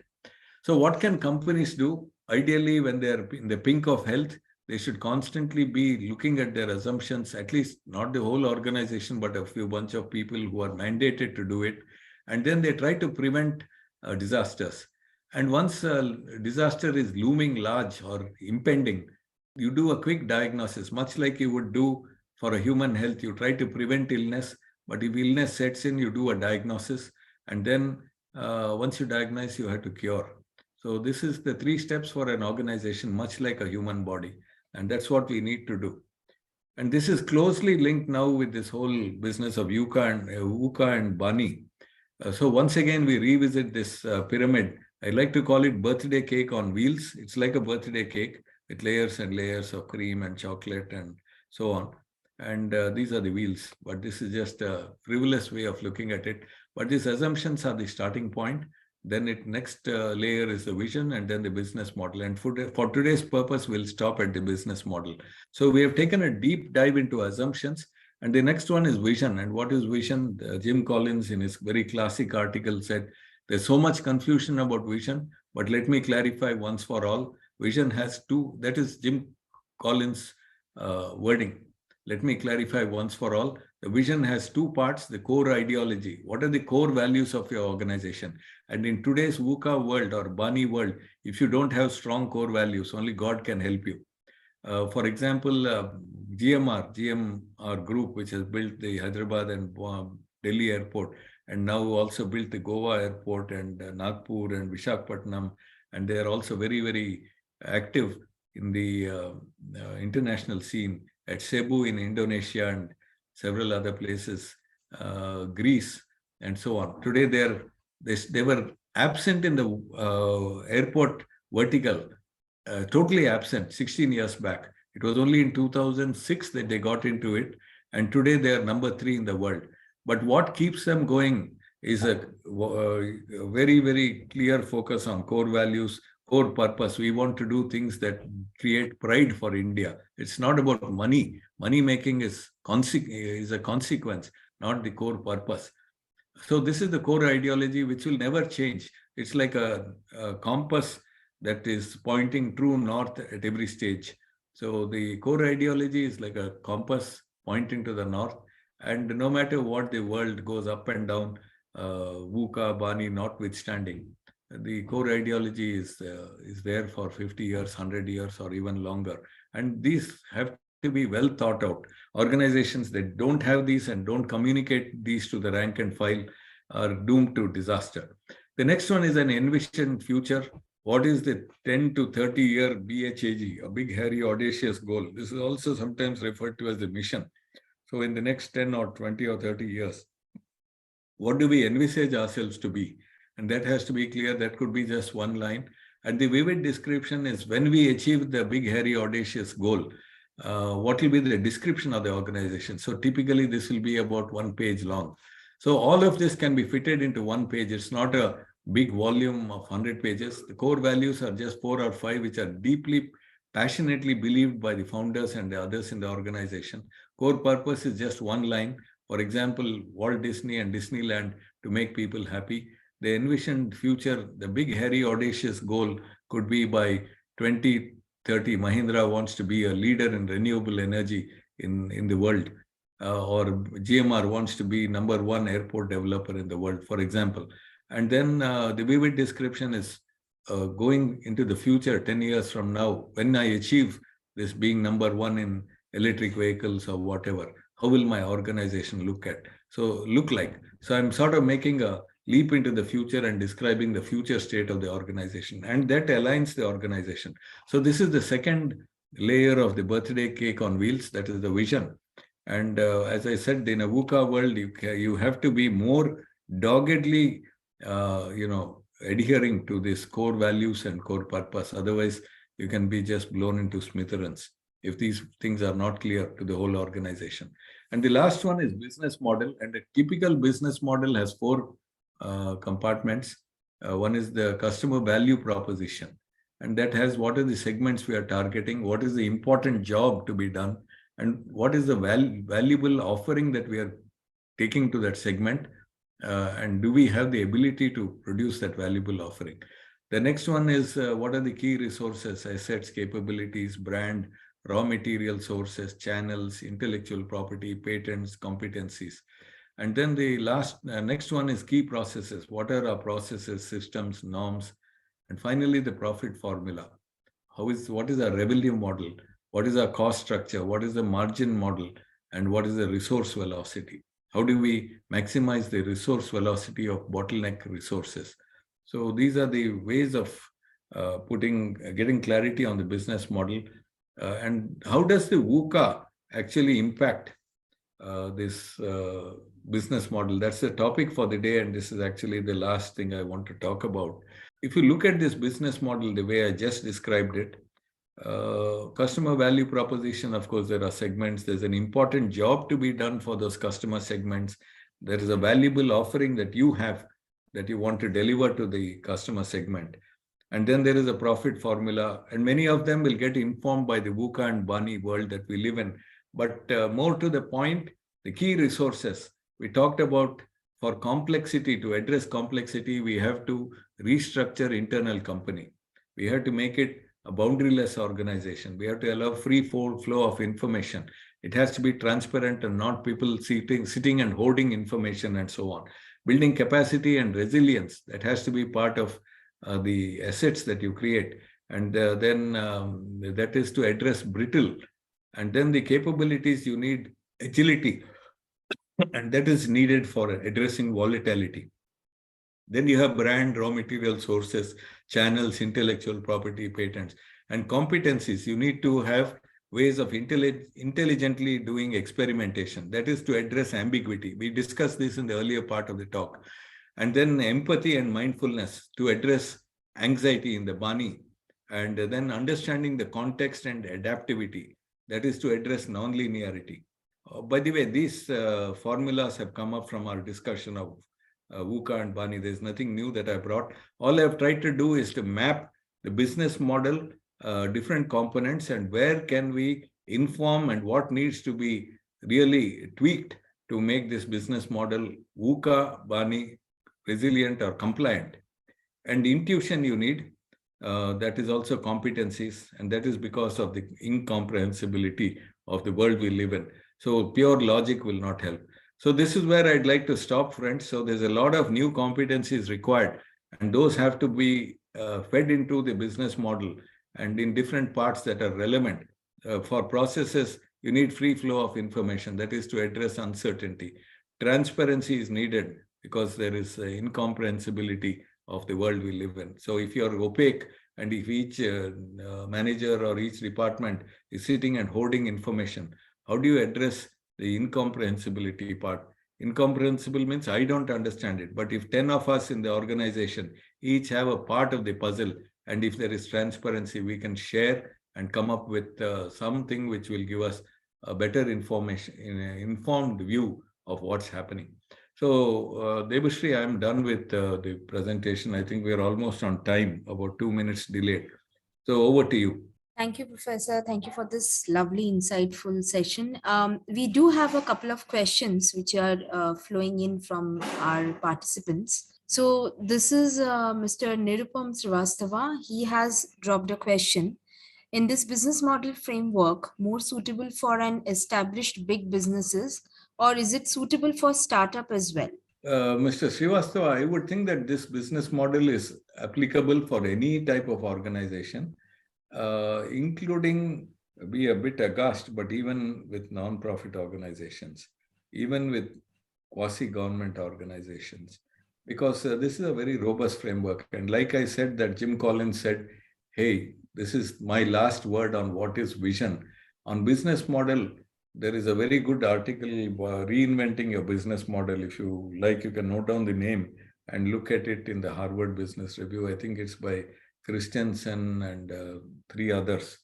So what can companies do? Ideally, when they're in the pink of health, they should constantly be looking at their assumptions, at least not the whole organization, but a few bunch of people who are mandated to do it. And then they try to prevent disasters. And once a disaster is looming large or impending, you do a quick diagnosis, much like you would do for a human health. You try to prevent illness, but if illness sets in, you do a diagnosis. And then once you diagnose, you have to cure. So this is the 3 steps for an organization, much like a human body. And that's what we need to do. And this is closely linked now with this whole business of VUCA and BANI. So once again, we revisit this pyramid. I like to call it birthday cake on wheels. It's like a birthday cake with layers and layers of cream and chocolate and so on. And these are the wheels. But this is just a frivolous way of looking at it. But these assumptions are the starting point. Then next layer is the vision and then the business model. And for today's purpose, we'll stop at the business model. So we have taken a deep dive into assumptions. And the next one is vision. And what is vision? Jim Collins, in his very classic article, said, there's so much confusion about vision, but let me clarify once for all. Vision has 2, that is Jim Collins' wording. Let me clarify once for all. The vision has 2 parts, the core ideology. What are the core values of your organization? And in today's VUCA world or BANI world, if you don't have strong core values, only God can help you. For example, GMR group, which has built the Hyderabad and Delhi airport, and now also built the Goa airport and Nagpur and Visakhapatnam. And they are also very, very active in the international scene at Cebu in Indonesia and several other places, Greece, and so on. Today, they were absent in the airport vertical, totally absent 16 years back. It was only in 2006 that they got into it, and today they are number 3 in the world. But what keeps them going is a very, very clear focus on core values, core purpose. We want to do things that create pride for India. It's not about money. Money making is a consequence, not the core purpose. So this is the core ideology which will never change. It's like a compass that is pointing true north at every stage. So the core ideology is like a compass pointing to the north. And no matter what the world goes up and down, VUCA BANI notwithstanding, the core ideology is there for 50 years, 100 years, or even longer. And these have to be well thought out. Organizations that don't have these and don't communicate these to the rank and file are doomed to disaster. The next one is an envisioned future. What is the 10 to 30 year BHAG, a big, hairy, audacious goal? This is also sometimes referred to as the mission. So in the next 10 or 20 or 30 years, what do we envisage ourselves to be? And that has to be clear. That could be just one line. And the vivid description is when we achieve the big, hairy, audacious goal, what will be the description of the organization? So typically this will be about 1 page long. So all of this can be fitted into 1 page. It's not a big volume of 100 pages. The core values are just 4 or 5, which are deeply, passionately believed by the founders and the others in the organization. Core purpose is just 1 line. For example, Walt Disney and Disneyland to make people happy. The envisioned future, the big, hairy, audacious goal could be by 2030, Mahindra wants to be a leader in renewable energy in the world. Or GMR wants to be #1 airport developer in the world, for example. And then the vivid description is going into the future 10 years from now, when I achieve this being #1 in electric vehicles or whatever, how will my organization look like? So I'm sort of making a leap into the future and describing the future state of the organization, and that aligns the organization. So this is the second layer of the birthday cake on wheels, that is the vision. And as I said, in a VUCA world, you have to be more doggedly, adhering to these core values and core purpose. Otherwise, you can be just blown into smithereens if these things are not clear to the whole organization. And the last one is business model. And a typical business model has 4 compartments. One is the customer value proposition. And that has what are the segments we are targeting, what is the important job to be done, and what is the valuable offering that we are taking to that segment, and do we have the ability to produce that valuable offering. The next one is what are the key resources, assets, capabilities, brand, raw material sources, channels, intellectual property, patents, competencies. And then the next one is key processes. What are our processes, systems, norms? And finally, the profit formula. What is our revenue model? What is our cost structure? What is the margin model? And what is the resource velocity? How do we maximize the resource velocity of bottleneck resources? So these are the ways of getting clarity on the business model. And how does the VUCA actually impact this business model? That's the topic for the day, and this is actually the last thing I want to talk about. If you look at this business model the way I just described it, customer value proposition, of course, there are segments. There's an important job to be done for those customer segments. There is a valuable offering that you have that you want to deliver to the customer segment. And then there is a profit formula, and many of them will get informed by the VUCA and BANI world that we live in. But more to the point, the key resources we talked about. For complexity, to address complexity, we have to restructure internal company. We have to make it a boundaryless organization. We have to allow free flow of information. It has to be transparent and not people sitting and hoarding information and so on. Building capacity and resilience, that has to be part of the assets that you create. And then that is to address brittle. And then the capabilities, you need agility. And that is needed for addressing volatility. Then you have brand, raw material sources, channels, intellectual property, patents, and competencies. You need to have ways of intelligently doing experimentation. That is to address ambiguity. We discussed this in the earlier part of the talk. And then empathy and mindfulness to address anxiety in the Bani. And then understanding the context and adaptivity. That is to address non-linearity. By the way, these formulas have come up from our discussion of VUCA and Bani. There's nothing new that I brought. All I've tried to do is to map the business model, different components, and where can we inform and what needs to be really tweaked to make this business model VUCA, Bani, resilient or compliant. And intuition you need, that is also competencies, and that is because of the incomprehensibility of the world we live in. So pure logic will not help. So this is where I'd like to stop, friends. So there's a lot of new competencies required, and those have to be fed into the business model and in different parts that are relevant. For processes, you need free flow of information, that is to address uncertainty. Transparency is needed because there is incomprehensibility of the world we live in. So if you're opaque and if each manager or each department is sitting and hoarding information, how do you address the incomprehensibility part? Incomprehensible means I don't understand it. But if 10 of us in the organization each have a part of the puzzle, and if there is transparency, we can share and come up with something which will give us a better information, informed view of what's happening. So, Debashri, I'm done with the presentation. I think we're almost on time, about 2 minutes delayed. So over to you. Thank you, Professor. Thank you for this lovely, insightful session. We do have a couple of questions which are flowing in from our participants. So this is Mr. Nirupam Srivastava. He has dropped a question. In this business model framework, more suitable for an established big businesses, or is it suitable for startup as well? Mr. Srivastava, I would think that this business model is applicable for any type of organization, including, be a bit aghast, but even with non-profit organizations, even with quasi-government organizations, because this is a very robust framework. And like I said, that Jim Collins said, hey, this is my last word on what is vision. On business model, there is a very good article, Reinventing Your Business Model. If you like, you can note down the name and look at it in the Harvard Business Review. I think it's by Christensen and 3 others.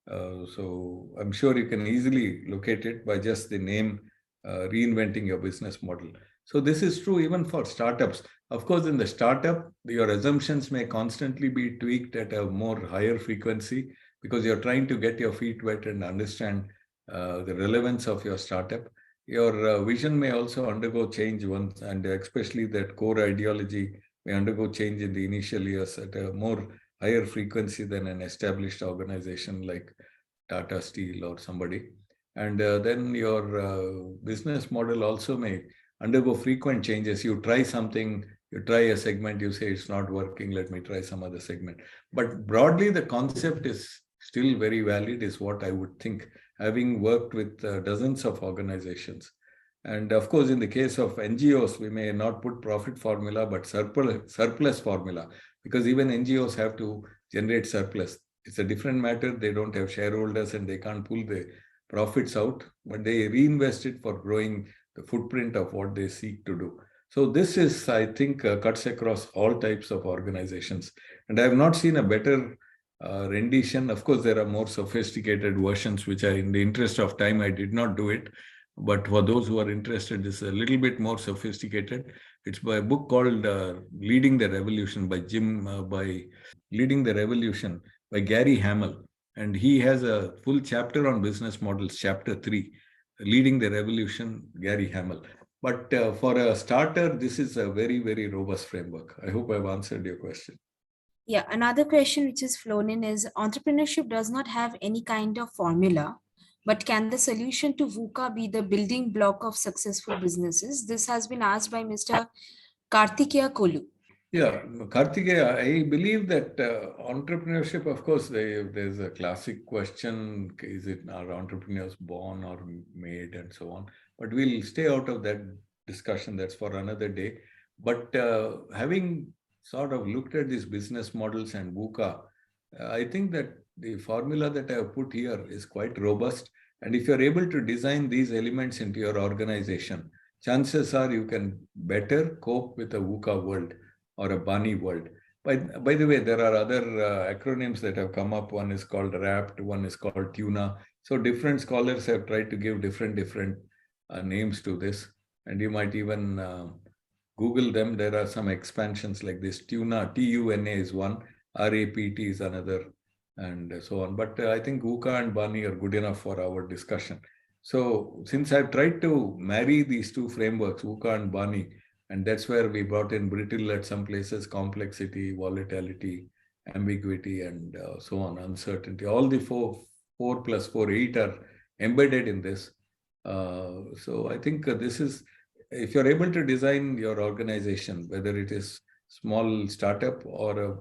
So I'm sure you can easily locate it by just the name, Reinventing Your Business Model. So this is true even for startups. Of course, in the startup, your assumptions may constantly be tweaked at a more higher frequency because you're trying to get your feet wet and understand the relevance of your startup. Your vision may also undergo change once, and especially that core ideology may undergo change in the initial years at a more higher frequency than an established organization like Tata Steel or somebody. And then your business model also may undergo frequent changes. You try something, you try a segment, you say it's not working, let me try some other segment. But broadly, the concept is still very valid, is what I would think, having worked with dozens of organizations. And of course, in the case of NGOs, we may not put profit formula, but surplus formula, because even NGOs have to generate surplus. It's a different matter. They don't have shareholders and they can't pull the profits out, but they reinvest it for growing the footprint of what they seek to do. So this is, I think, cuts across all types of organizations. And I have not seen a better rendition. Of course, there are more sophisticated versions, which are, in the interest of time, I did not do it. But for those who are interested, it's a little bit more sophisticated. It's by a book called Leading the Revolution by Leading the Revolution by Gary Hamel. And he has a full chapter on business models, chapter 3, Leading the Revolution, Gary Hamel. But for a starter, this is a very, very robust framework. I hope I've answered your question. Yeah, another question which is flown in is, entrepreneurship does not have any kind of formula, but can the solution to VUCA be the building block of successful businesses? This has been asked by Mr. Kartikeya Kolu. Yeah, Kartikeya, I believe that entrepreneurship, of course, there's a classic question, is it, are entrepreneurs born or made and so on? But we'll stay out of that discussion, that's for another day. But having sort of looked at these business models and VUCA, I think that the formula that I have put here is quite robust. And if you're able to design these elements into your organization, chances are you can better cope with a VUCA world or a BANI world. By the way, there are other acronyms that have come up. One is called RAPT, one is called TUNA. So different scholars have tried to give different names to this. And you might even Google them. There are some expansions like this. TUNA, TUNA is one, RAPT is another, and so on. But I think VUCA and BANI are good enough for our discussion. So since I've tried to marry these two frameworks, VUCA and BANI, and that's where we brought in brittle at some places, complexity, volatility, ambiguity, and so on, uncertainty. All the four plus four, 8 are embedded in this. So I think this is, if you're able to design your organization, whether it is small startup or a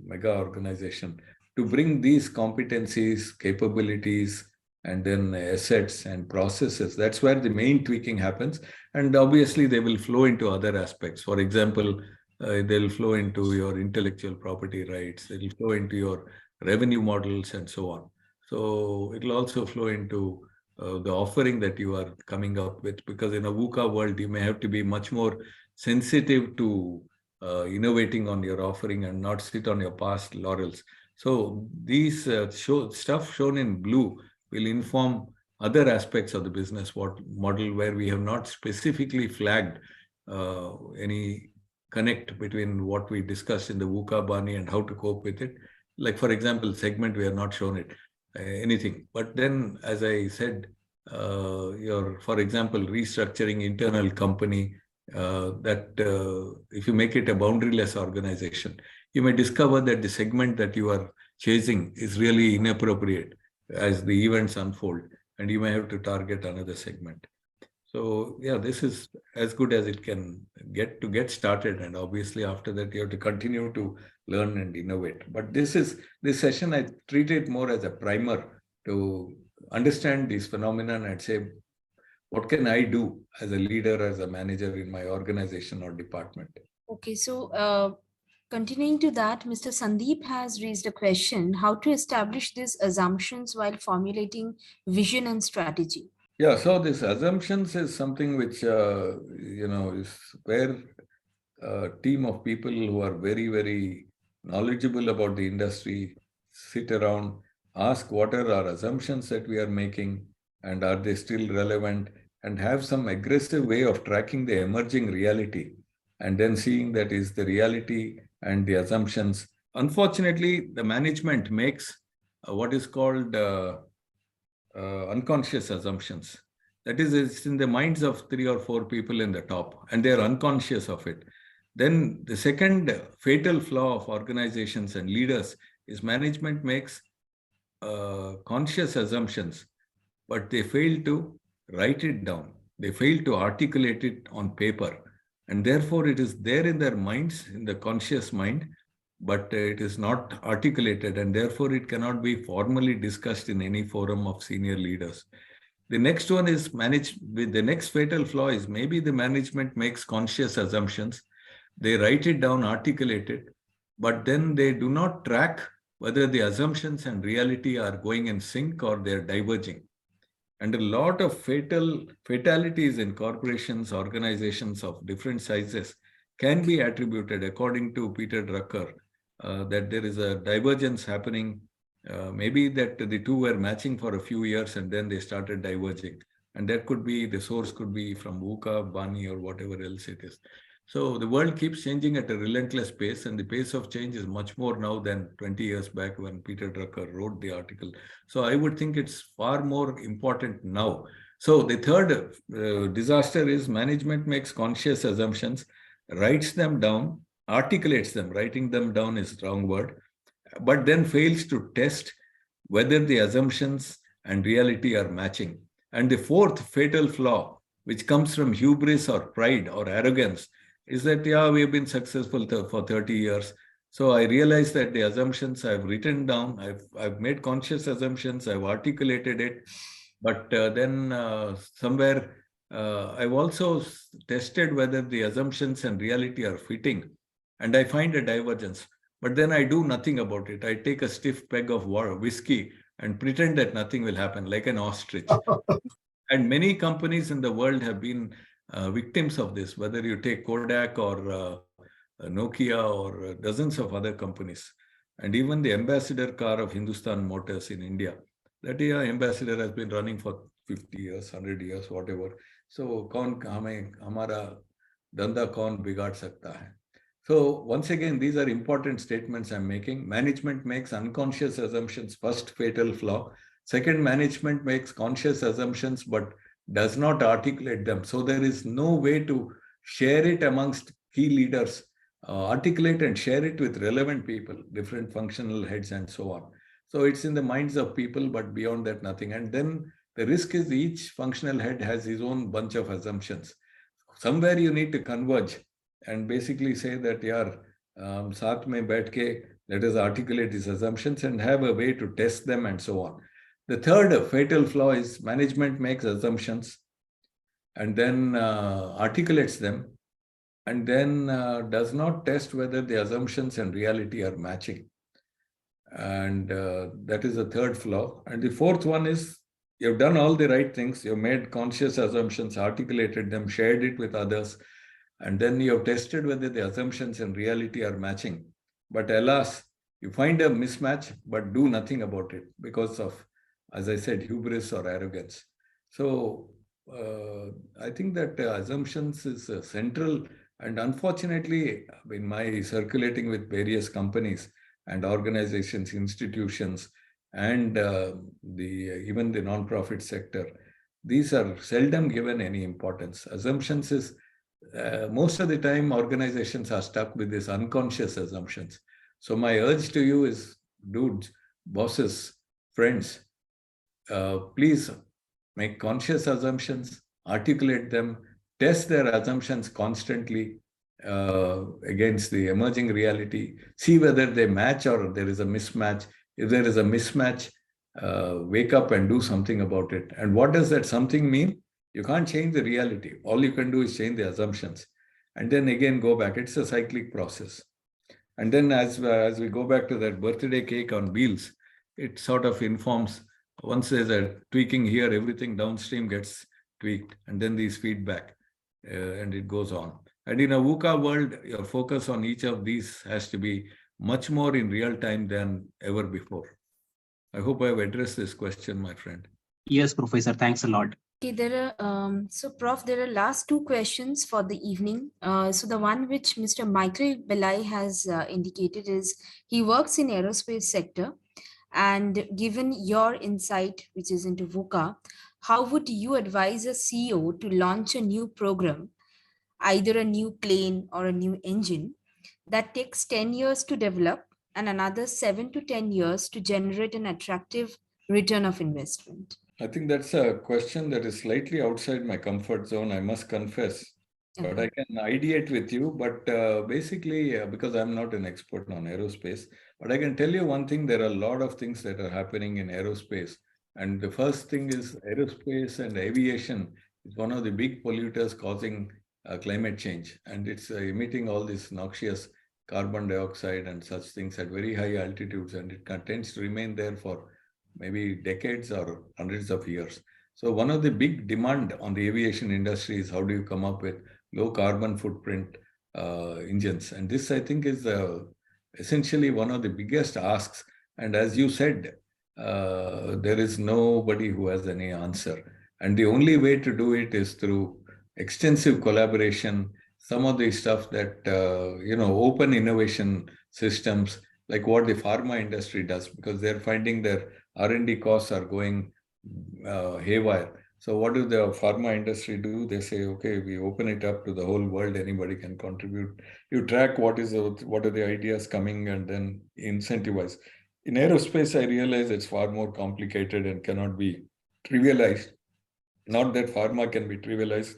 mega organization, to bring these competencies, capabilities, and then assets and processes, that's where the main tweaking happens. And obviously, they will flow into other aspects. For example, they'll flow into your intellectual property rights, they'll flow into your revenue models, and so on. So it'll also flow into the offering that you are coming up with, because in a VUCA world, you may have to be much more sensitive to innovating on your offering and not sit on your past laurels. So these stuff shown in blue will inform other aspects of the business model where we have not specifically flagged any connect between what we discussed in the VUCA BANI and how to cope with it. Like, for example, segment, we have not shown it. Anything. But then, as I said, for example, restructuring internal company, if you make it a boundaryless organization, you may discover that the segment that you are chasing is really inappropriate as the events unfold, and you may have to target another segment. So yeah, this is as good as it can get started, and obviously after that you have to continue to learn and innovate. But this session, I treat it more as a primer to understand these phenomena and say, what can I do as a leader, as a manager in my organization or department? Okay, so continuing to that, Mr. Sandeep has raised a question: how to establish these assumptions while formulating vision and strategy? Yeah, so this assumptions is something which, is where a team of people who are very, very knowledgeable about the industry sit around, ask what are our assumptions that we are making and are they still relevant, and have some aggressive way of tracking the emerging reality and then seeing that is the reality and the assumptions. Unfortunately, the management makes what is called unconscious assumptions. That is, it's in the minds of 3 or 4 people in the top, and they're unconscious of it. Then the second fatal flaw of organizations and leaders is management makes conscious assumptions, but they fail to write it down. They fail to articulate it on paper. And therefore, it is there in their minds, in the conscious mind, but it is not articulated, and therefore it cannot be formally discussed in any forum of senior leaders. The next one is the next fatal flaw is maybe the management makes conscious assumptions. They write it down, articulate it, but then they do not track whether the assumptions and reality are going in sync or they're diverging. And a lot of fatalities in corporations, organizations of different sizes can be attributed, according to Peter Drucker, that there is a divergence happening. Maybe that the two were matching for a few years and then they started diverging. And that could be, the source could be from VUCA, BANI, or whatever else it is. So the world keeps changing at a relentless pace, and the pace of change is much more now than 20 years back when Peter Drucker wrote the article. So I would think it's far more important now. So the third disaster is management makes conscious assumptions, writes them down, articulates them. Writing them down is the wrong word, but then fails to test whether the assumptions and reality are matching. And the fourth fatal flaw, which comes from hubris or pride or arrogance, is that, yeah, we've been successful for 30 years. So I realize that the assumptions I've written down, I've made conscious assumptions, I've articulated it, but then somewhere I've also tested whether the assumptions and reality are fitting, and I find a divergence. but then I do nothing about it. I take a stiff peg of water, whiskey, and pretend that nothing will happen, like an ostrich. And many companies in the world have been victims of this, whether you take Kodak or Nokia or dozens of other companies. And even the ambassador car of Hindustan Motors in India, that ambassador has been running for 50 years, 100 years, whatever. So, hamara danda kaun bigad sakta hai? So, once again, these are important statements I'm making. Management makes unconscious assumptions, first fatal flaw. Second, management makes conscious assumptions but does not articulate them. So, there is no way to share it amongst key leaders, articulate and share it with relevant people, different functional heads and so on. So it's in the minds of people, but beyond that, nothing. And then the risk is each functional head has his own bunch of assumptions. Somewhere you need to converge and basically say that, saath mein baith ke, let us articulate these assumptions and have a way to test them and so on. The third fatal flaw is management makes assumptions and then articulates them and then does not test whether the assumptions and reality are matching. And that is the third flaw. And the fourth one is you've done all the right things. You've made conscious assumptions, articulated them, shared it with others, and then you have tested whether the assumptions and reality are matching. But alas, you find a mismatch, but do nothing about it because of, as I said, hubris or arrogance. So I think that assumptions is central. And unfortunately, in my circulating with various companies and organizations, institutions, and even the non-profit sector, these are seldom given any importance. Assumptions is, most of the time, organizations are stuck with these unconscious assumptions. So my urge to you is, dudes, bosses, friends, please make conscious assumptions, articulate them, test their assumptions constantly against the emerging reality, see whether they match or there is a mismatch. If there is a mismatch, wake up and do something about it. And what does that something mean? You can't change the reality. All you can do is change the assumptions. And then again, go back. It's a cyclic process. And then as we go back to that birthday cake on wheels, it sort of informs, once there's a tweaking here, everything downstream gets tweaked. And then these feedback. And it goes on. And in a VUCA world, your focus on each of these has to be much more in real time than ever before. I hope I've addressed this question, my friend. Yes, Professor, thanks a lot. Okay, there are so Prof, there are last two questions for the evening. So the one which Mr. Michael Belai has indicated is he works in aerospace sector, and given your insight, which is into VUCA, how would you advise a CEO to launch a new program, either a new plane or a new engine, that takes 10 years to develop and another 7 to 10 years to generate an attractive return of investment? I think that's a question that is slightly outside my comfort zone, I must confess. Okay. But I can ideate with you. But basically, because I'm not an expert on aerospace, but I can tell you one thing, there are a lot of things that are happening in aerospace. And the first thing is aerospace and aviation is one of the big polluters causing climate change. And it's emitting all this noxious carbon dioxide and such things at very high altitudes. And it tends to remain there for maybe decades or hundreds of years. So one of the big demand on the aviation industry is how do you come up with low carbon footprint engines. And this, I think, is essentially one of the biggest asks. And as you said, there is nobody who has any answer. And the only way to do it is through extensive collaboration, some of the stuff that, open innovation systems, like what the pharma industry does, because they're finding their R&D costs are going haywire. So what do the pharma industry do? They say, okay, we open it up to the whole world. Anybody can contribute. You track what are the ideas coming and then incentivize. In aerospace, I realize it's far more complicated and cannot be trivialized. Not that pharma can be trivialized,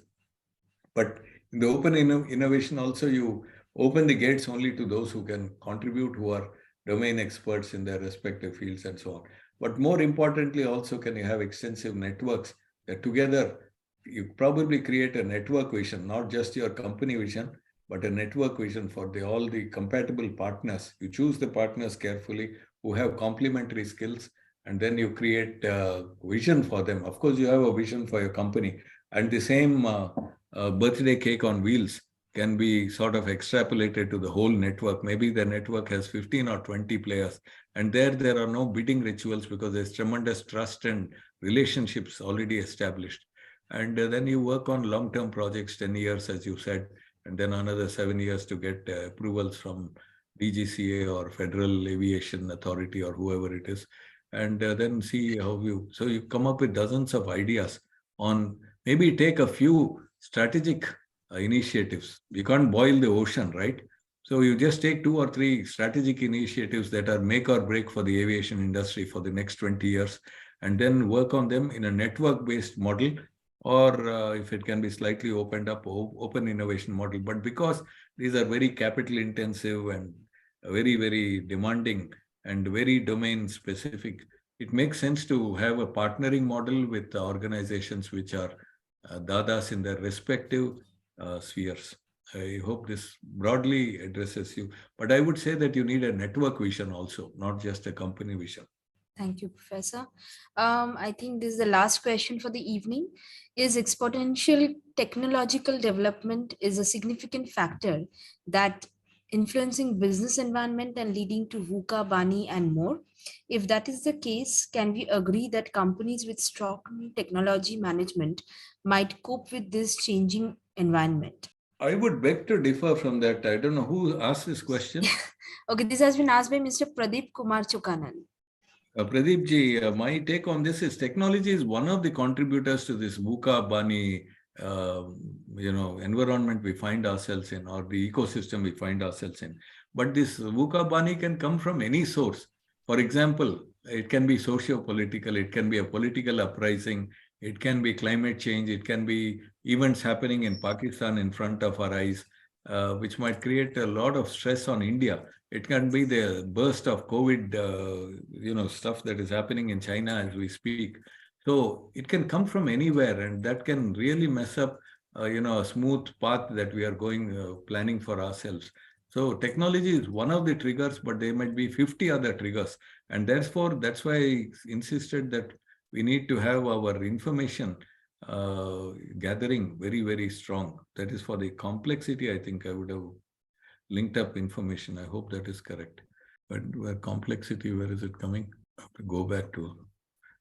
but in the open innovation also, you open the gates only to those who can contribute, who are domain experts in their respective fields and so on. But more importantly, also, can you have extensive networks that together you probably create a network vision, not just your company vision, but a network vision for all the compatible partners. You choose the partners carefully who have complementary skills, and then you create a vision for them. Of course, you have a vision for your company, and the same birthday cake on wheels can be sort of extrapolated to the whole network. Maybe the network has 15 or 20 players, and there are no bidding rituals because there's tremendous trust and relationships already established. And then you work on long-term projects, 10 years, as you said, and then another 7 years to get approvals from DGCA or Federal Aviation Authority or whoever it is. And then see how so you come up with dozens of ideas on, maybe take a few strategic initiatives. You can't boil the ocean, right? So you just take 2 or 3 strategic initiatives that are make or break for the aviation industry for the next 20 years, and then work on them in a network-based model, or if it can be slightly opened up, open innovation model. But because these are very capital intensive and very, very demanding and very domain specific, it makes sense to have a partnering model with organizations which are dadas in their respective spheres. I hope this broadly addresses you. But I would say that you need a network vision also, not just a company vision. Thank you, Professor. I think this is the last question for the evening. Is exponential technological development is a significant factor that influencing business environment and leading to VUCA, BANI, and more? If that is the case, can we agree that companies with strong technology management might cope with this changing environment? I would beg to differ from that. I don't know who asked this question. Okay, this has been asked by Mr. Pradeep Kumar Chukanan. Pradeep ji, my take on this is technology is one of the contributors to this VUCA BANI environment we find ourselves in, or the ecosystem we find ourselves in. But this VUCA BANI can come from any source. For example, it can be socio-political, it can be a political uprising, it can be climate change, it can be events happening in Pakistan in front of our eyes, which might create a lot of stress on India. It can be the burst of COVID, stuff that is happening in China as we speak. So it can come from anywhere, and that can really mess up, a smooth path that we are going, planning for ourselves. So technology is one of the triggers, but there might be 50 other triggers. And therefore, that's why I insisted that we need to have our information gathering very, very strong. That is for the complexity. I think I would have linked up information. I hope that is correct. But where complexity, where is it coming? I have to go back to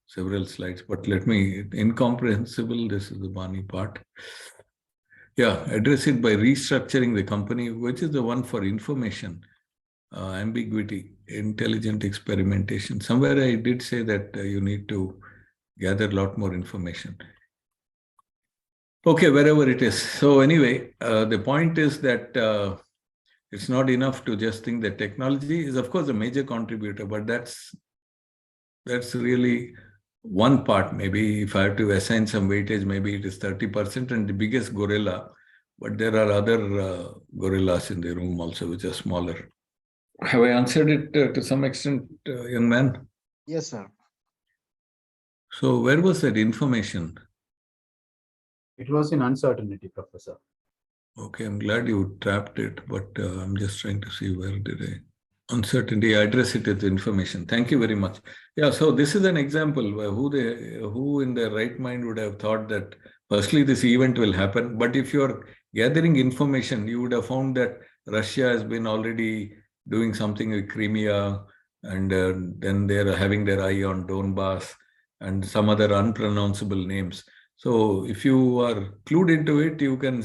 several slides, but let me, incomprehensible, this is the BANI part. Yeah, address it by restructuring the company, which is the one for information, ambiguity, intelligent experimentation. Somewhere I did say that you need to gather a lot more information. Okay, wherever it is. So anyway, the point is that it's not enough to just think that technology is, of course, a major contributor, but that's really one part. Maybe if I have to assign some weightage, maybe it is 30% and the biggest gorilla, but there are other gorillas in the room also, which are smaller. Have I answered it to some extent, young man? Yes, sir. So where was that information? It was in uncertainty, Professor. Okay, I'm glad you trapped it, but I'm just trying to see where did I... Uncertainty, I address it with information. Thank you very much. Yeah, so this is an example where who in their right mind would have thought that firstly this event will happen, but if you're gathering information, you would have found that Russia has been already doing something with Crimea, and then they're having their eye on Donbass and some other unpronounceable names. So if you are clued into it, you can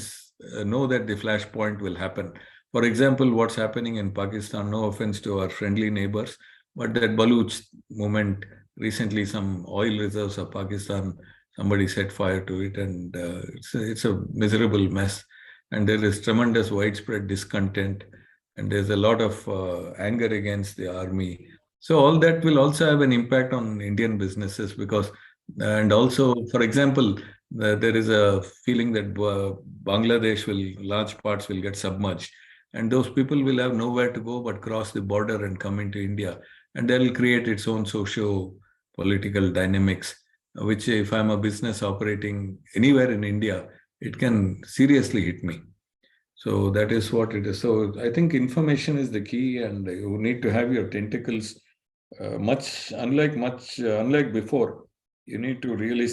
know that the flashpoint will happen. For example, what's happening in Pakistan, no offense to our friendly neighbors, but that Baluch movement, recently some oil reserves of Pakistan, somebody set fire to it, and it's a miserable mess. And there is tremendous widespread discontent, and there's a lot of anger against the army. So all that will also have an impact on Indian businesses because, and also, for example, there is a feeling that Bangladesh large parts will get submerged. And those people will have nowhere to go but cross the border and come into India. And that will create its own socio-political dynamics, which if I'm a business operating anywhere in India, it can seriously hit me. So that is what it is. So I think information is the key, and you need to have your tentacles unlike before. You need to really,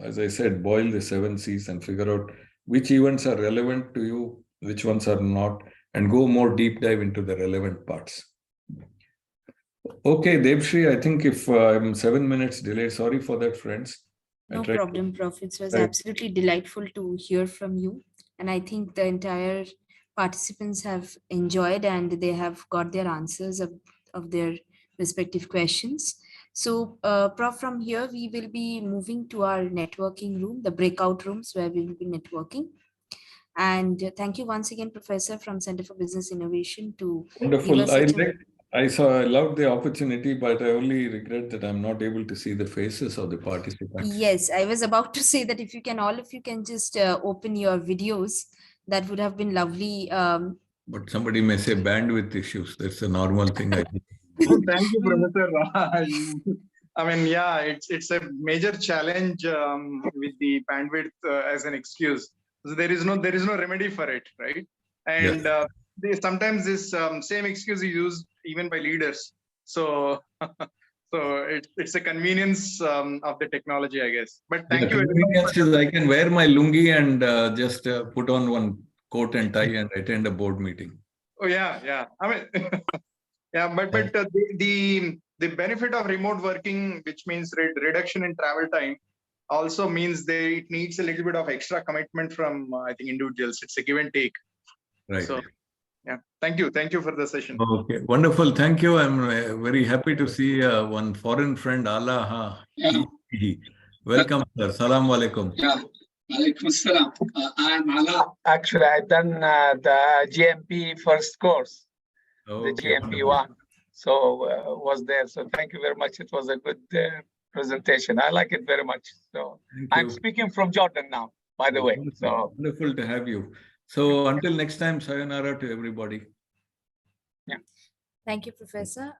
as I said, boil the 7 C's and figure out which events are relevant to you, which ones are not, and go more deep dive into the relevant parts. Okay, Devshri, I think if I'm 7 minutes delayed, sorry for that, friends. No problem, Prof. It was absolutely delightful to hear from you. And I think the entire participants have enjoyed and they have got their answers of their respective questions. So, Prof, from here, we will be moving to our networking room, the breakout rooms where we will be networking. And thank you once again, Professor from Center for Business Innovation, to Wonderful. give us I loved the opportunity, but I only regret that I'm not able to see the faces of the participants. Yes, I was about to say that if you can, all of you can just open your videos, that would have been lovely. But somebody may say bandwidth issues. That's a normal thing, I think. Thank you, Professor. I mean, yeah, it's a major challenge with the bandwidth as an excuse. So there is no remedy for it, right? And Yes. sometimes this same excuse is used even by leaders. So it's a convenience of the technology, I guess. But thank you. Convenience is I can wear my lungi and just put on one coat and tie and attend a board meeting. Oh yeah. I mean, yeah, but the benefit of remote working, which means reduction in travel time, also means it needs a little bit of extra commitment from I think individuals. It's a give and take. Right. So yeah, thank you for the session. Okay, wonderful. Thank you. I'm very happy to see one foreign friend, Allah. Welcome, sir. Salam alaikum. Yeah, alaikum salam. I'm Allah. Actually, I've done the GMP first course, the GMP one. So was there. So thank you very much. It was a good presentation. I like it very much. So I'm speaking from Jordan now, by the way. So wonderful to have you. So until next time, sayonara to everybody. Thank you, Professor.